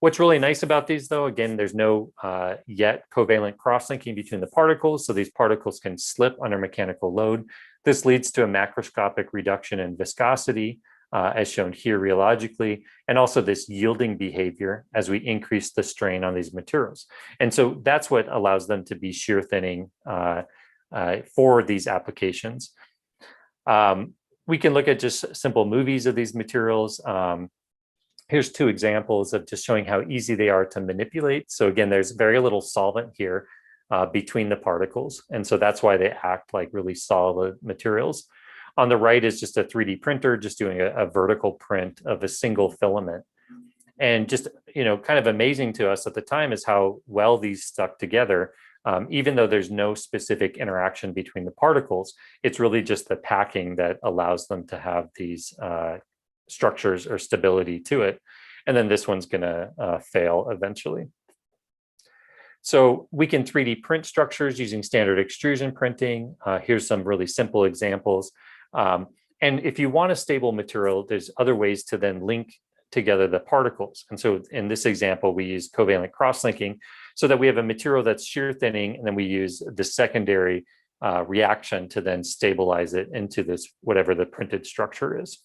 What's really nice about these, though, again, there's no yet covalent cross-linking between the particles, so these particles can slip under mechanical load. This leads to a macroscopic reduction in viscosity, as shown here rheologically, and also this yielding behavior as we increase the strain on these materials. And so that's what allows them to be shear thinning for these applications. We can look at just simple movies of these materials. Here's two examples of just showing how easy they are to manipulate. So again, there's very little solvent here between the particles. And so that's why they act like really solid materials. On the right is just a 3D printer, just doing a vertical print of a single filament. And just, kind of amazing to us at the time is how well these stuck together. Even though there's no specific interaction between the particles, it's really just the packing that allows them to have these structures or stability to it. And then this one's going to fail eventually. So we can 3D print structures using standard extrusion printing. Here's some really simple examples. And if you want a stable material, there's other ways to then link together the particles. And so in this example, we use covalent cross-linking so that we have a material that's shear thinning, and then we use the secondary reaction to then stabilize it into this, whatever the printed structure is.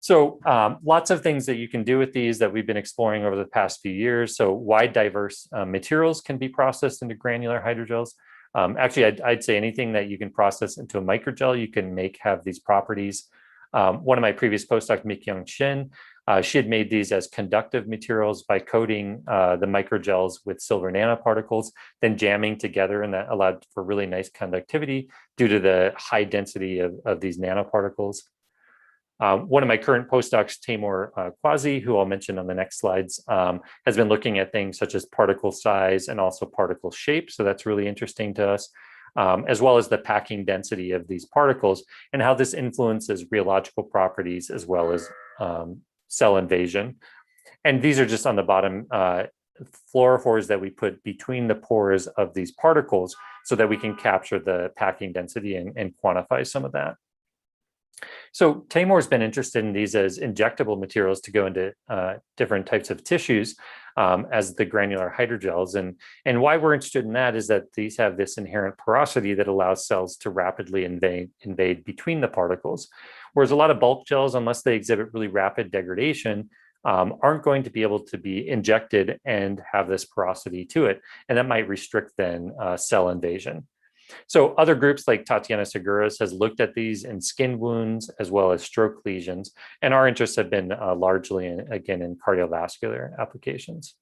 So lots of things that you can do with these that we've been exploring over the past few years. So wide diverse materials can be processed into granular hydrogels. Actually, I'd say anything that you can process into a microgel, you can have these properties. One of my previous postdocs, Mi-Kyung Shin, she had made these as conductive materials by coating the microgels with silver nanoparticles, then jamming together, and that allowed for really nice conductivity due to the high density of these nanoparticles. One of my current postdocs, Taimur Quasi, who I'll mention on the next slides, has been looking at things such as particle size and also particle shape. So that's really interesting to us, as well as the packing density of these particles and how this influences rheological properties as well as cell invasion. And these are just on the bottom fluorophores that we put between the pores of these particles so that we can capture the packing density and quantify some of that. So Taimur's been interested in these as injectable materials to go into different types of tissues as the granular hydrogels. And why we're interested in that is that these have this inherent porosity that allows cells to rapidly invade between the particles. Whereas a lot of bulk gels, unless they exhibit really rapid degradation, aren't going to be able to be injected and have this porosity to it. And that might restrict then cell invasion. So other groups like Tatiana Seguras has looked at these in skin wounds as well as stroke lesions. And our interests have been largely, again, in cardiovascular applications.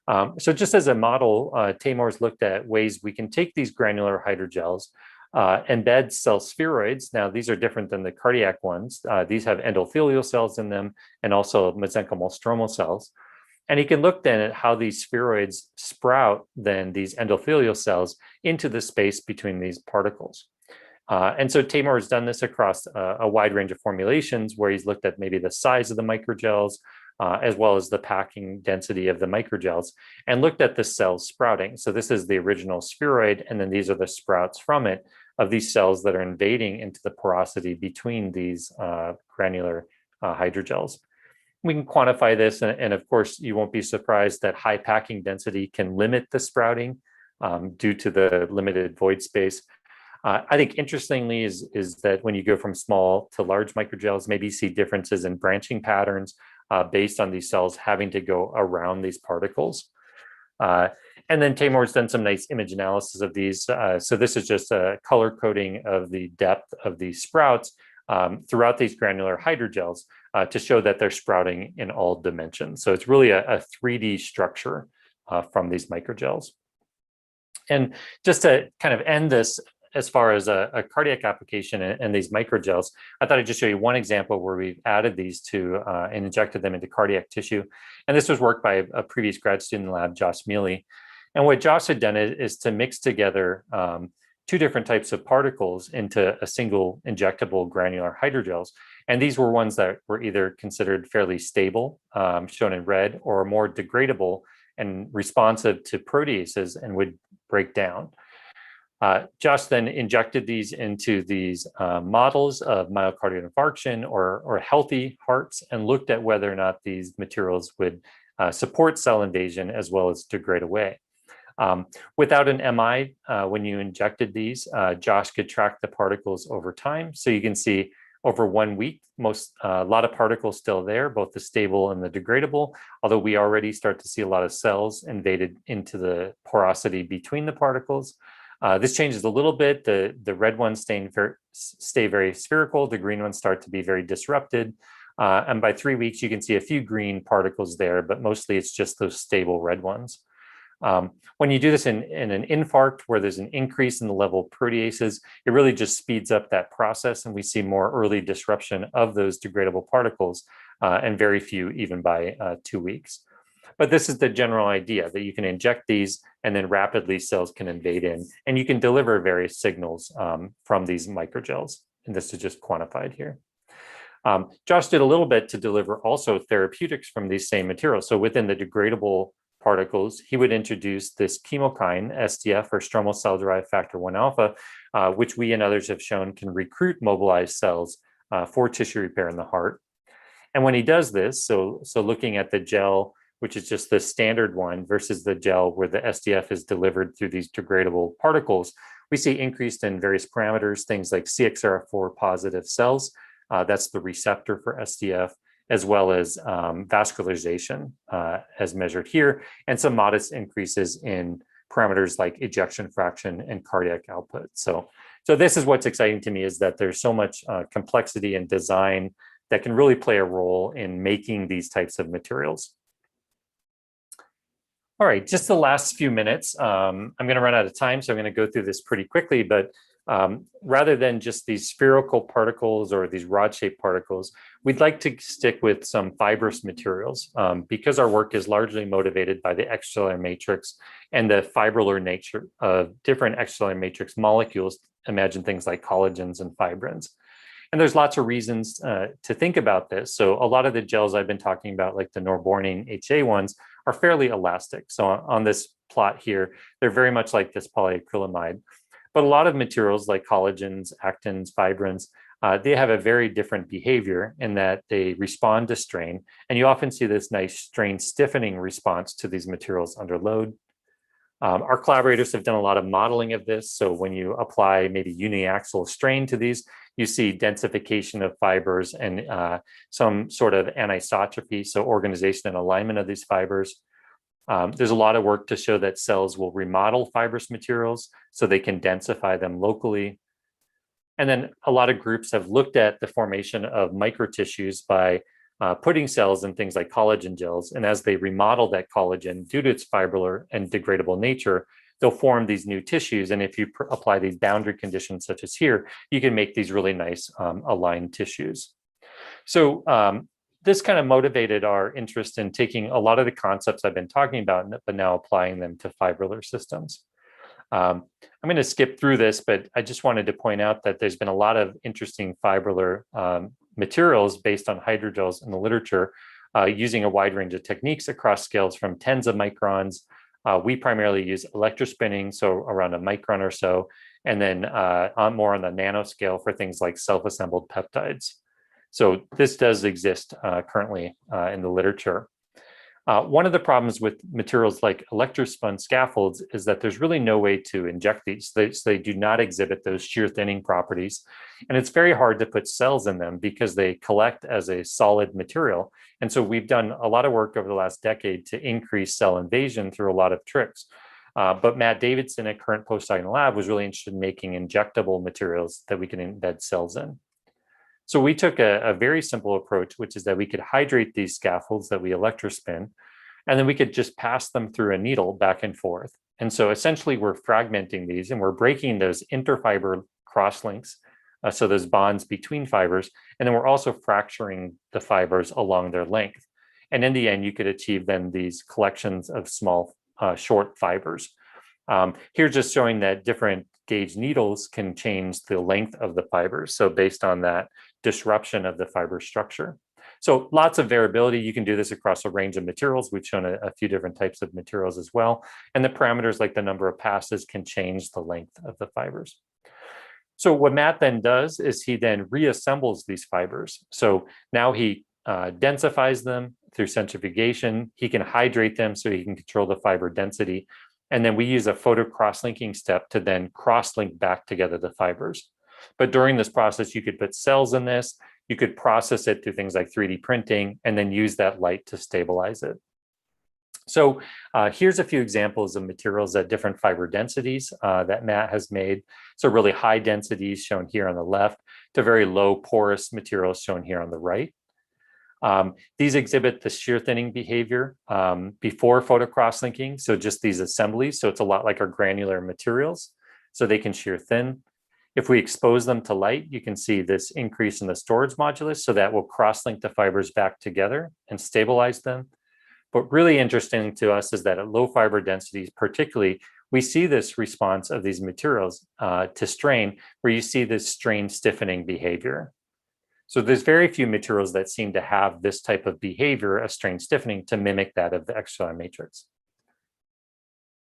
So just as a model, Taimur's looked at ways we can take these granular hydrogels, embed cell spheroids. Now, these are different than the cardiac ones. These have endothelial cells in them and also mesenchymal stromal cells. And he can look then at how these spheroids sprout then these endothelial cells into the space between these particles. And so Taimur has done this across a wide range of formulations where he's looked at maybe the size of the microgels, as well as the packing density of the microgels, and looked at the cells sprouting. So this is the original spheroid, and then these are the sprouts from it of these cells that are invading into the porosity between these granular hydrogels. We can quantify this, and of course, you won't be surprised that high packing density can limit the sprouting due to the limited void space. I think interestingly is that when you go from small to large microgels, maybe you see differences in branching patterns based on these cells having to go around these particles. And then Taimur's done some nice image analysis of these. So this is just a color coding of the depth of these sprouts throughout these granular hydrogels to show that they're sprouting in all dimensions. So it's really a 3D structure from these microgels. And just to kind of end this, as far as a cardiac application and these microgels, I thought I'd just show you one example where we've added these to and injected them into cardiac tissue. And this was work by a previous grad student in the lab, Josh Mealy. And what Josh had done is to mix together two different types of particles into a single injectable granular hydrogels. And these were ones that were either considered fairly stable, shown in red, or more degradable and responsive to proteases and would break down. Josh then injected these into these models of myocardial infarction or healthy hearts and looked at whether or not these materials would support cell invasion as well as degrade away. Without an MI, when you injected these, Josh could track the particles over time. So you can see over 1 week, a lot of particles still there, both the stable and the degradable, although we already start to see a lot of cells invaded into the porosity between the particles. This changes a little bit. The red ones stay very spherical. The green ones start to be very disrupted. And by 3 weeks, you can see a few green particles there, but mostly it's just those stable red ones. When you do this in an infarct where there's an increase in the level of proteases, it really just speeds up that process, and we see more early disruption of those degradable particles, and very few even by 2 weeks. But this is the general idea, that you can inject these and then rapidly cells can invade in, and you can deliver various signals from these microgels. And this is just quantified here. Josh did a little bit to deliver also therapeutics from these same materials. So within the degradable particles, he would introduce this chemokine, SDF, or stromal cell-derived factor 1 alpha, which we and others have shown can recruit mobilized cells for tissue repair in the heart. And when he does this, so looking at the gel, which is just the standard one, versus the gel where the SDF is delivered through these degradable particles, we see increased in various parameters, things like CXR4 positive cells, that's the receptor for SDF, as well as vascularization as measured here, and some modest increases in parameters like ejection fraction and cardiac output. So this is what's exciting to me, is that there's so much complexity and design that can really play a role in making these types of materials. All right, just the last few minutes. I'm going to run out of time, so I'm going to go through this pretty quickly, but rather than just these spherical particles or these rod-shaped particles, we'd like to stick with some fibrous materials because our work is largely motivated by the extracellular matrix and the fibrillar nature of different extracellular matrix molecules. Imagine things like collagens and fibrins. And there's lots of reasons to think about this. So a lot of the gels I've been talking about, like the norbornene HA ones, are fairly elastic. So on this plot here, they're very much like this polyacrylamide. But a lot of materials like collagens, actins, fibrins, they have a very different behavior in that they respond to strain. And you often see this nice strain stiffening response to these materials under load. Our collaborators have done a lot of modeling of this. So when you apply maybe uniaxial strain to these, you see densification of fibers and some sort of anisotropy, so organization and alignment of these fibers. There's a lot of work to show that cells will remodel fibrous materials so they can densify them locally. And then a lot of groups have looked at the formation of microtissues by putting cells in things like collagen gels. And as they remodel that collagen due to its fibrillar and degradable nature, they'll form these new tissues. And if you apply these boundary conditions such as here, you can make these really nice aligned tissues. So this kind of motivated our interest in taking a lot of the concepts I've been talking about, but now applying them to fibrillar systems. I'm going to skip through this, but I just wanted to point out that there's been a lot of interesting fibrillar materials based on hydrogels in the literature using a wide range of techniques across scales from tens of microns. We primarily use electrospinning, so around a micron or so, and then more on the nanoscale for things like self-assembled peptides. So this does exist currently in the literature. One of the problems with materials like electrospun scaffolds is that there's really no way to inject these. They do not exhibit those shear thinning properties. And it's very hard to put cells in them because they collect as a solid material. And so we've done a lot of work over the last decade to increase cell invasion through a lot of tricks. But Matt Davidson at current postdoc in the lab was really interested in making injectable materials that we can embed cells in. So we took a very simple approach, which is that we could hydrate these scaffolds that we electrospin, and then we could just pass them through a needle back and forth. And so essentially we're fragmenting these and we're breaking those interfiber crosslinks, so those bonds between fibers, and then we're also fracturing the fibers along their length. And in the end, you could achieve then these collections of small, short fibers. Here's just showing that different gauge needles can change the length of the fibers. So based on that disruption of the fiber structure. So lots of variability. You can do this across a range of materials. We've shown a few different types of materials as well. And the parameters like the number of passes can change the length of the fibers. So what Matt then does is he then reassembles these fibers. So now he densifies them through centrifugation. He can hydrate them so he can control the fiber density. And then we use a photo cross-linking step to then cross-link back together the fibers. But during this process, you could put cells in this, you could process it through things like 3D printing, and then use that light to stabilize it. So here's a few examples of materials at different fiber densities that Matt has made. So really high densities shown here on the left to very low porous materials shown here on the right. These exhibit the shear thinning behavior before photo cross-linking. So just these assemblies. So it's a lot like our granular materials. So they can shear thin. If we expose them to light, you can see this increase in the storage modulus. So that will cross-link the fibers back together and stabilize them. But really interesting to us is that at low fiber densities, particularly, we see this response of these materials to strain, where you see this strain stiffening behavior. So there's very few materials that seem to have this type of behavior of strain stiffening to mimic that of the extracellular matrix.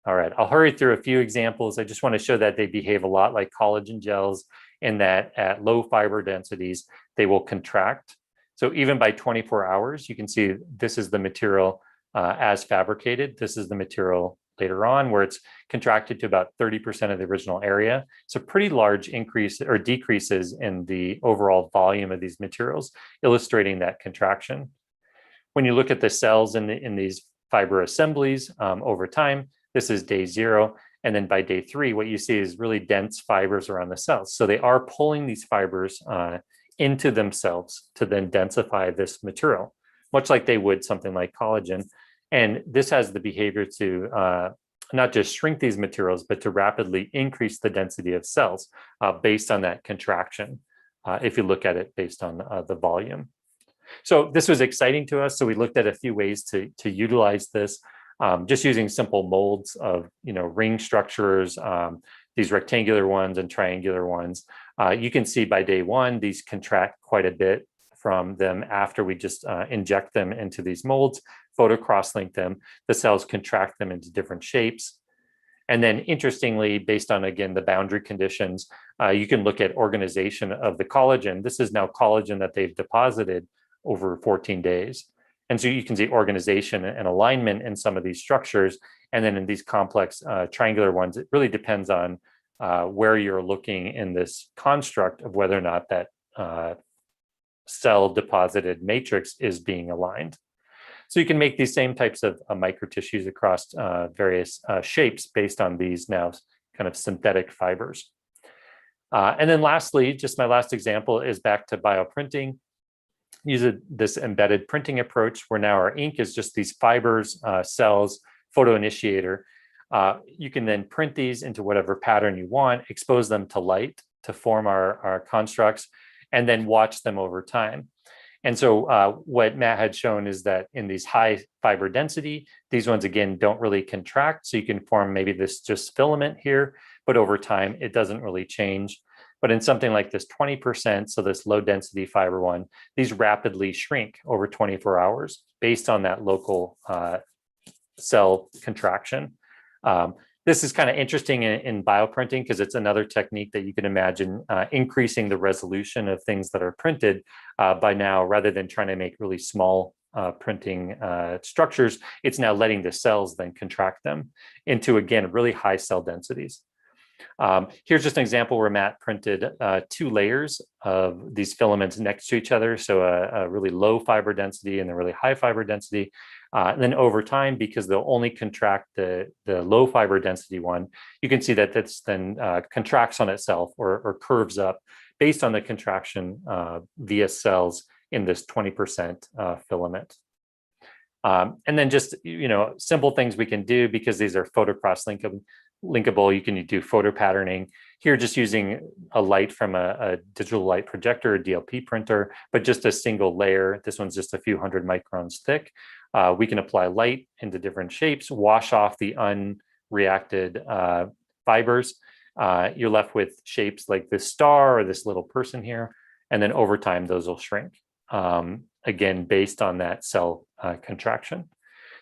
All right, I'll hurry through a few examples. I just want to show that they behave a lot like collagen gels in that at low fiber densities, they will contract. So even by 24 hours, you can see this is the material as fabricated. This is the material later on where it's contracted to about 30% of the original area. So pretty large increase or decreases in the overall volume of these materials, illustrating that contraction. When you look at the cells in these fiber assemblies over time, this is day 0. And then by day 3, what you see is really dense fibers around the cells. So they are pulling these fibers into themselves to then densify this material, much like they would something like collagen. And this has the behavior to not just shrink these materials, but to rapidly increase the density of cells based on that contraction, if you look at it based on the volume. So this was exciting to us. So we looked at a few ways to utilize this, just using simple molds of ring structures, these rectangular ones and triangular ones. You can see by day 1, these contract quite a bit from them after we just inject them into these molds, photo cross-link them, the cells contract them into different shapes. And then interestingly, based on, again, the boundary conditions, you can look at organization of the collagen. This is now collagen that they've deposited over 14 days. And so you can see organization and alignment in some of these structures. And then in these complex triangular ones, it really depends on where you're looking in this construct of whether or not that cell deposited matrix is being aligned. So you can make these same types of microtissues across various shapes based on these now kind of synthetic fibers. And then lastly, just my last example is back to bioprinting. Use this embedded printing approach where now our ink is just these fibers, cells, photo initiator. You can then print these into whatever pattern you want, expose them to light to form our constructs, and then watch them over time. And so what Matt had shown is that in these high fiber density, these ones, again, don't really contract. So you can form maybe this just filament here, but over time, it doesn't really change. But in something like this 20%, so this low density fiber one, these rapidly shrink over 24 hours based on that local cell contraction. This This is kind of interesting in bioprinting because it's another technique that you can imagine increasing the resolution of things that are printed by now, rather than trying to make really small printing structures, it's now letting the cells then contract them into, again, really high cell densities. Here's just an example where Matt printed 2 layers of these filaments next to each other. So a really low fiber density and a really high fiber density. And then over time, because they'll only contract the low fiber density one, you can see that that's then contracts on itself or curves up based on the contraction via cells in this 20% filament. And then just, simple things we can do because these are photocross linkable. You can do photo patterning here, just using a light from a digital light projector, a DLP printer, but just a single layer. This one's just a few hundred microns thick. We can apply light into different shapes, wash off the unreacted fibers. You're left with shapes like this star or this little person here. And then over time, those will shrink, again, based on that cell contraction.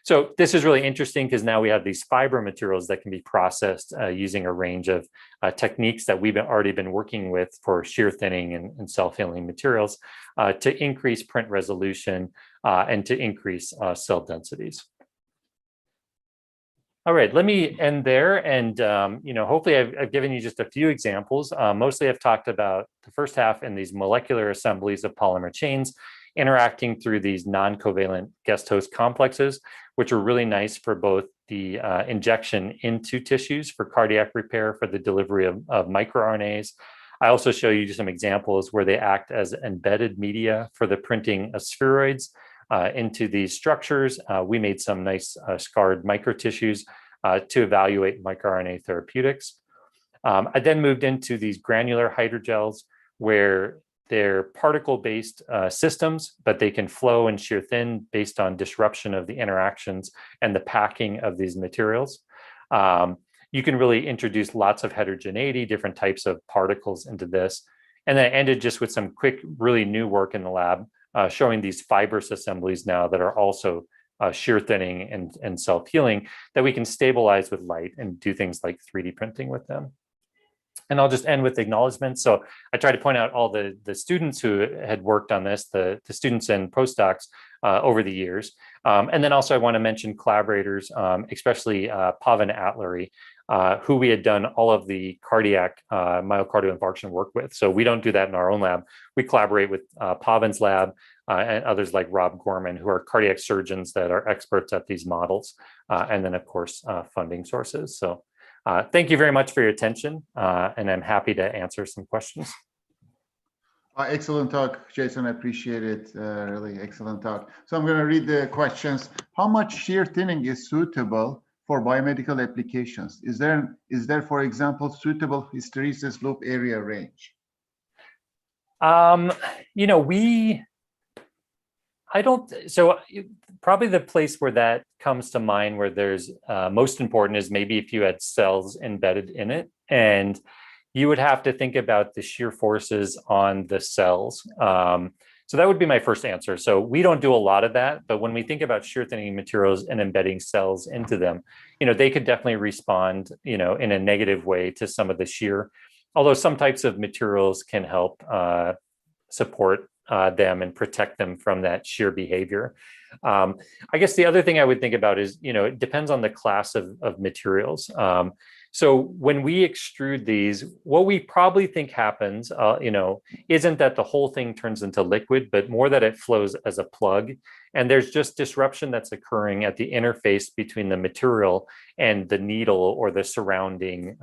So this is really interesting because now we have these fiber materials that can be processed using a range of techniques that we've already been working with for shear thinning and self-healing materials to increase print resolution and to increase cell densities. All right, let me end there. And, hopefully I've given you just a few examples. Mostly I've talked about the first half in these molecular assemblies of polymer chains interacting through these non-covalent guest host complexes, which are really nice for both the injection into tissues for cardiac repair, for the delivery of microRNAs. I also show you some examples where they act as embedded media for the printing of spheroids into these structures. We made some nice scarred microtissues to evaluate microRNA therapeutics. I then moved into these granular hydrogels where they're particle-based systems, but they can flow and shear thin based on disruption of the interactions and the packing of these materials. You can really introduce lots of heterogeneity, different types of particles into this. And then I ended just with some quick, really new work in the lab, showing these fibrous assemblies now that are also shear thinning and self-healing that we can stabilize with light and do things like 3D printing with them. And I'll just end with acknowledgements. So I try to point out all the students who had worked on this, the students and postdocs over the years. And then also I want to mention collaborators, especially Pavan Atlery, who we had done all of the cardiac myocardial infarction work with. So we don't do that in our own lab. We collaborate with Pavan's lab and others like Rob Gorman, who are cardiac surgeons that are experts at these models. And then, of course, funding sources. So thank you very much for your attention, and I'm happy to answer some questions. Excellent talk, Jason. I appreciate it. Really excellent talk. So I'm going to read the questions. How much shear thinning is suitable for biomedical applications? Is there, for example, suitable hysteresis loop area range? Probably the place where that comes to mind where there's most important is maybe if you had cells embedded in it, and you would have to think about the shear forces on the cells. So that would be my first answer. So we don't do a lot of that, but when we think about shear thinning materials and embedding cells into them, they could definitely respond, in a negative way to some of the shear, although some types of materials can help support them and protect them from that shear behavior. I guess the other thing I would think about is, it depends on the class of materials. So when we extrude these, what we probably think happens, isn't that the whole thing turns into liquid, but more that it flows as a plug. And there's just disruption that's occurring at the interface between the material and the needle or the surrounding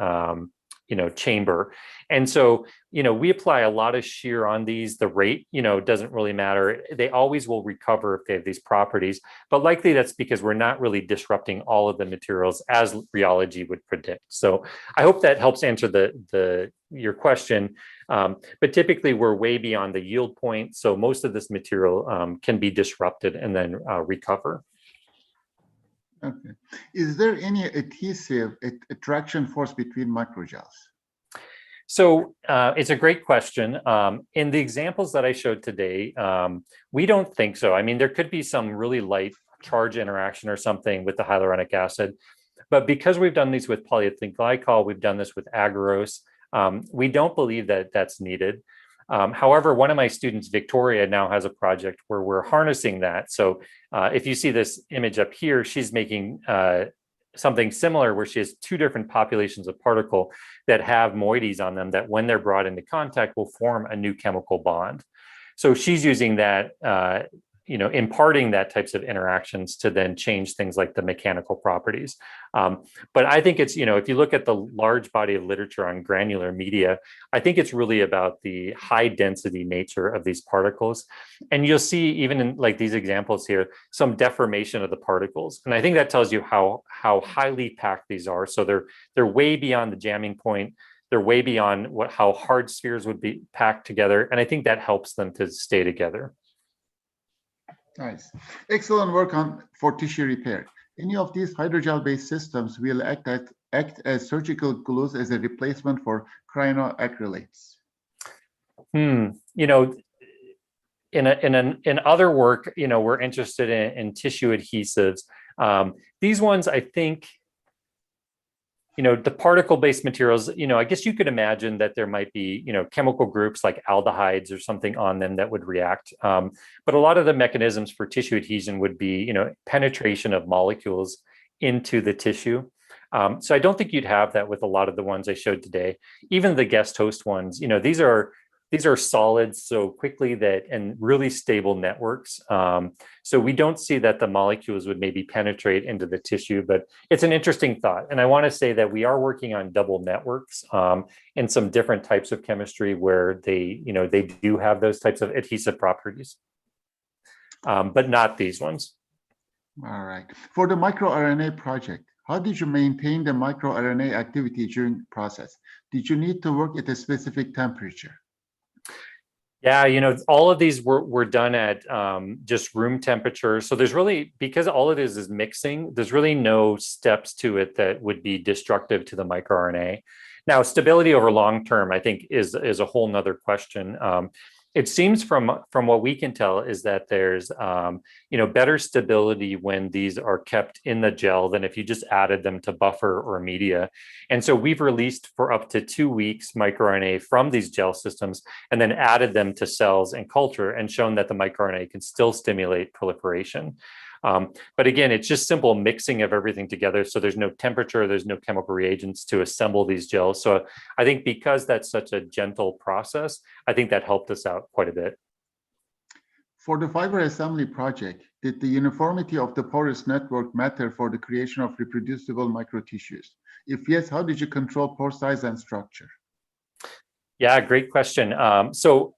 chamber. And so, we apply a lot of shear on these. The rate, doesn't really matter. They always will recover if they have these properties, but likely that's because we're not really disrupting all of the materials as rheology would predict. So I hope that helps answer your question. But typically we're way beyond the yield point. So most of this material can be disrupted and then recover. Okay. Is there any adhesive attraction force between microgels? So it's a great question. In the examples that I showed today, we don't think so. I mean, there could be some really light charge interaction or something with the hyaluronic acid, But because we've done these with polyethylene glycol, we've done this with agarose, we don't believe that that's needed. However, one of my students, Victoria, now has a project where we're harnessing that. So if you see this image up here, she's making something similar where she has two different populations of particle that have moieties on them that when they're brought into contact will form a new chemical bond. So she's using that, imparting that types of interactions to then change things like the mechanical properties. But I think it's, if you look at the large body of literature on granular media, I think it's really about the high density nature of these particles. And you'll see even in like these examples here, some deformation of the particles. And I think that tells you how highly packed these are. So they're way beyond the jamming point. They're way beyond how hard spheres would be packed together. And I think that helps them to stay together. Nice. Excellent work for tissue repair. Any of these hydrogel-based systems will act as surgical glues as a replacement for cryoacrylates. In other work, we're interested in tissue adhesives. These ones, I think, the particle-based materials, I guess you could imagine that there might be, chemical groups like aldehydes or something on them that would react. But a lot of the mechanisms for tissue adhesion would be, penetration of molecules into the tissue. So I don't think you'd have that with a lot of the ones I showed today. Even the guest host ones, these are solids so quickly and really stable networks. So we don't see that the molecules would maybe penetrate into the tissue, but it's an interesting thought. And I want to say that we are working on double networks in some different types of chemistry where they do have those types of adhesive properties, but not these ones. All right. For the microRNA project, how did you maintain the microRNA activity during the process? Did you need to work at a specific temperature? Yeah, all of these were done at just room temperature. So there's really, because all it is mixing, there's really no steps to it that would be destructive to the microRNA. Now, stability over long term, I think, is a whole nother question. It seems from what we can tell is that there's better stability when these are kept in the gel than if you just added them to buffer or media. And so we've released for up to 2 weeks microRNA from these gel systems and then added them to cells and culture and shown that the microRNA can still stimulate proliferation. But again, it's just simple mixing of everything together. So there's no temperature, there's no chemical reagents to assemble these gels. So I think because that's such a gentle process, I think that helped us out quite a bit. For the fiber assembly project, did the uniformity of the porous network matter for the creation of reproducible microtissues? If yes, how did you control pore size and structure? Yeah, great question. So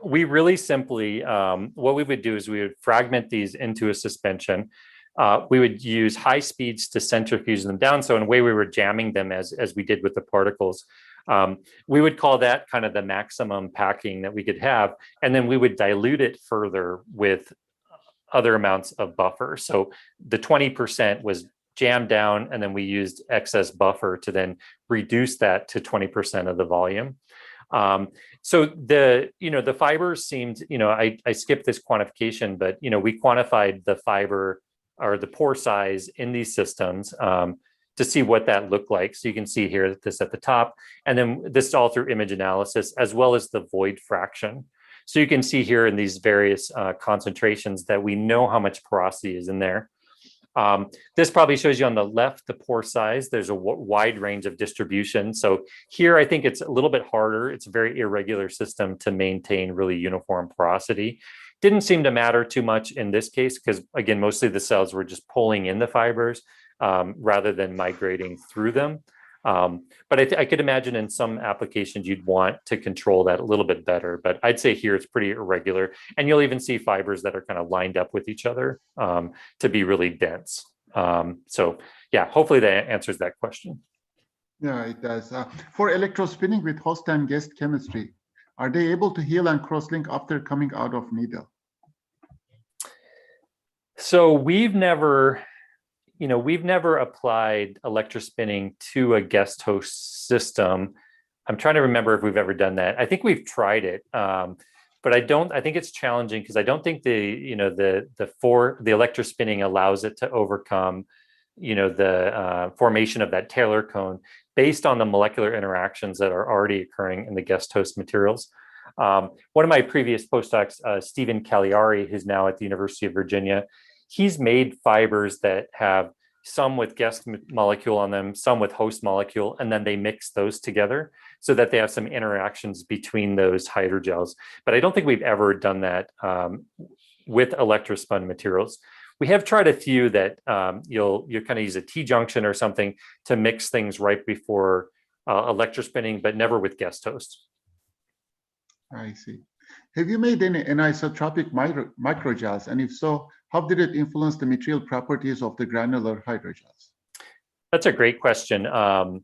we really simply, what we would do is we would fragment these into a suspension. We would use high speeds to centrifuge them down. So in a way, we were jamming them as we did with the particles. We would call that kind of the maximum packing that we could have. And then we would dilute it further with other amounts of buffer. So the 20% was jammed down, and then we used excess buffer to then reduce that to 20% of the volume. So the fibers seemed, I skipped this quantification, but, we quantified the fiber or the pore size in these systems to see what that looked like. So you can see here this at the top, and then this all through image analysis, as well as the void fraction. So you can see here in these various concentrations that we know how much porosity is in there. This probably shows you on the left, the pore size. There's a wide range of distribution. So here, I think it's a little bit harder. It's a very irregular system to maintain really uniform porosity. Didn't seem to matter too much in this case, because again, mostly the cells were just pulling in the fibers rather than migrating through them. But I could imagine in some applications you'd want to control that a little bit better. But I'd say here it's pretty irregular. And you'll even see fibers that are kind of lined up with each other to be really dense. So yeah, hopefully that answers that question. Yeah, it does. For electrospinning with host and guest chemistry, are they able to heal and cross-link after coming out of needle? So we've never applied electrospinning to a guest host system. I'm trying to remember if we've ever done that. I think we've tried it, but I think it's challenging because I don't think the electrospinning allows it to overcome the formation of that Taylor cone based on the molecular interactions that are already occurring in the guest host materials. One of my previous postdocs, Stephen Cagliari, who's now at the University of Virginia, he's made fibers that have some with guest molecule on them, some with host molecule, and then they mix those together so that they have some interactions between those hydrogels. But I don't think we've ever done that with electrospun materials. We have tried a few that you'll kind of use a T-junction or something to mix things right before electrospinning, but never with guest hosts. I see. Have you made any anisotropic microgels? And if so, how did it influence the material properties of the granular hydrogels? That's a great question. Let's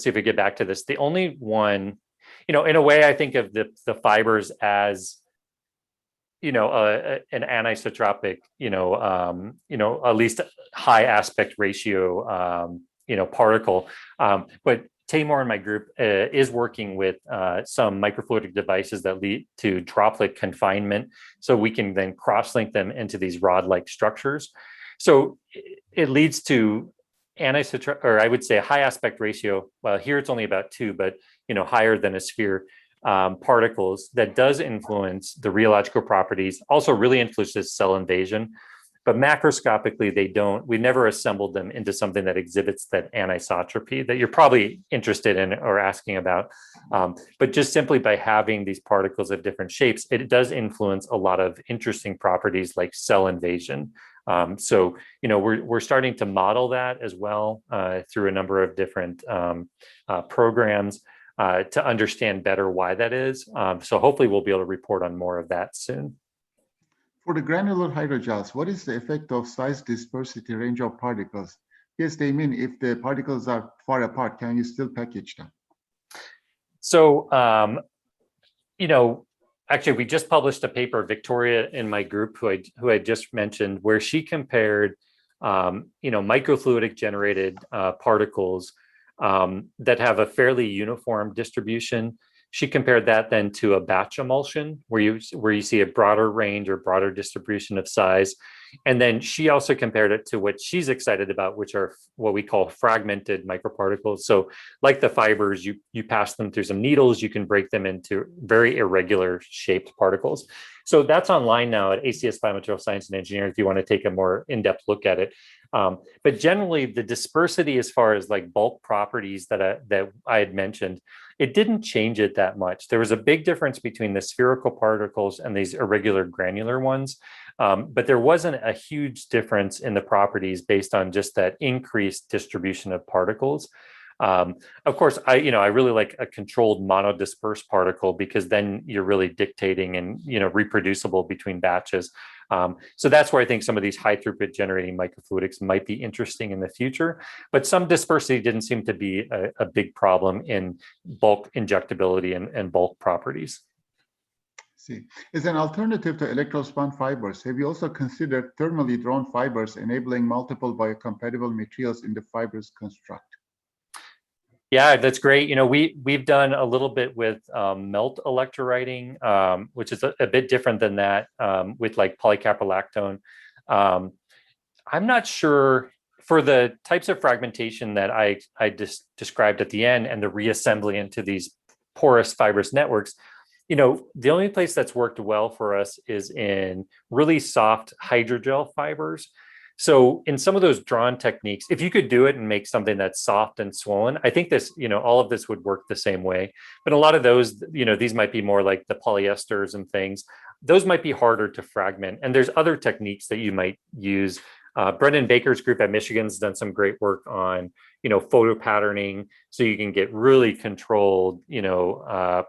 see if we get back to this. The only one, in a way, I think of the fibers as, an anisotropic, at least high aspect ratio, particle. But Taymor in my group is working with some microfluidic devices that lead to droplet confinement, so we can then cross-link them into these rod-like structures. So it leads to I would say a high aspect ratio. Well, here it's only about 2, but higher than a sphere. Particles that does influence the rheological properties, also really influences cell invasion, but macroscopically we never assembled them into something that exhibits that anisotropy that you're probably interested in or asking about. But just simply by having these particles of different shapes, it does influence a lot of interesting properties like cell invasion. So we're starting to model that as well through a number of different programs. To understand better why that is. So hopefully we'll be able to report on more of that soon. For the granular hydrogels, what is the effect of size dispersity range of particles? Yes, they mean if the particles are far apart, can you still package them? So, actually we just published a paper, Victoria in my group who I just mentioned, where she compared, microfluidic generated particles that have a fairly uniform distribution. She compared that then to a batch emulsion where you see a broader range or broader distribution of size. And then she also compared it to what she's excited about, which are what we call fragmented microparticles. So like the fibers, you pass them through some needles, you can break them into very irregular shaped particles. So that's online now at ACS Biomaterial Science and Engineering if you want to take a more in-depth look at it. But generally, the dispersity as far as like bulk properties that I had mentioned, it didn't change it that much. There was a big difference between the spherical particles and these irregular granular ones. But there wasn't a huge difference in the properties based on just that increased distribution of particles. Of course, I really like a controlled monodispersed particle because then you're really dictating and reproducible between batches. So that's where I think some of these high throughput generating microfluidics might be interesting in the future. But some dispersity didn't seem to be a big problem in bulk injectability and bulk properties. See, as an alternative to electrospun fibers, have you also considered thermally drawn fibers enabling multiple biocompatible materials in the fibrous construct? Yeah, that's great. We've done a little bit with melt electrowriting, which is a bit different than that with like polycaprolactone. I'm not sure for the types of fragmentation that I just described at the end and the reassembly into these porous fibrous networks. The only place that's worked well for us is in really soft hydrogel fibers. So in some of those drawn techniques, if you could do it and make something that's soft and swollen, I think this, all of this would work the same way. But a lot of those, these might be more like the polyesters and things. Those might be harder to fragment. And there's other techniques that you might use. Brendan Baker's group at Michigan's done some great work on, photo patterning, so you can get really controlled,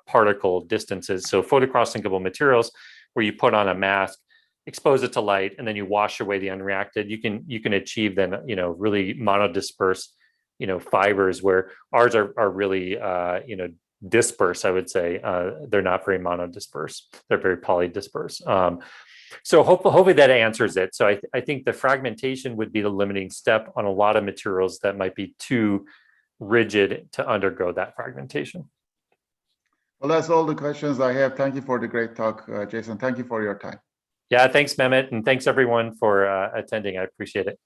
particle distances. So photocross-linkable materials where you put on a mask, expose it to light, and then you wash away the unreacted. You can achieve then, really monodisperse, fibers where ours are really, disperse, I would say. They're not very monodisperse. They're very polydisperse. So hopefully that answers it. So I think the fragmentation would be the limiting step on a lot of materials that might be too rigid to undergo that fragmentation. Well, that's all the questions I have. Thank you for the great talk, Jason. Thank you for your time. Yeah, thanks, Mehmet. And thanks everyone for attending. I appreciate it.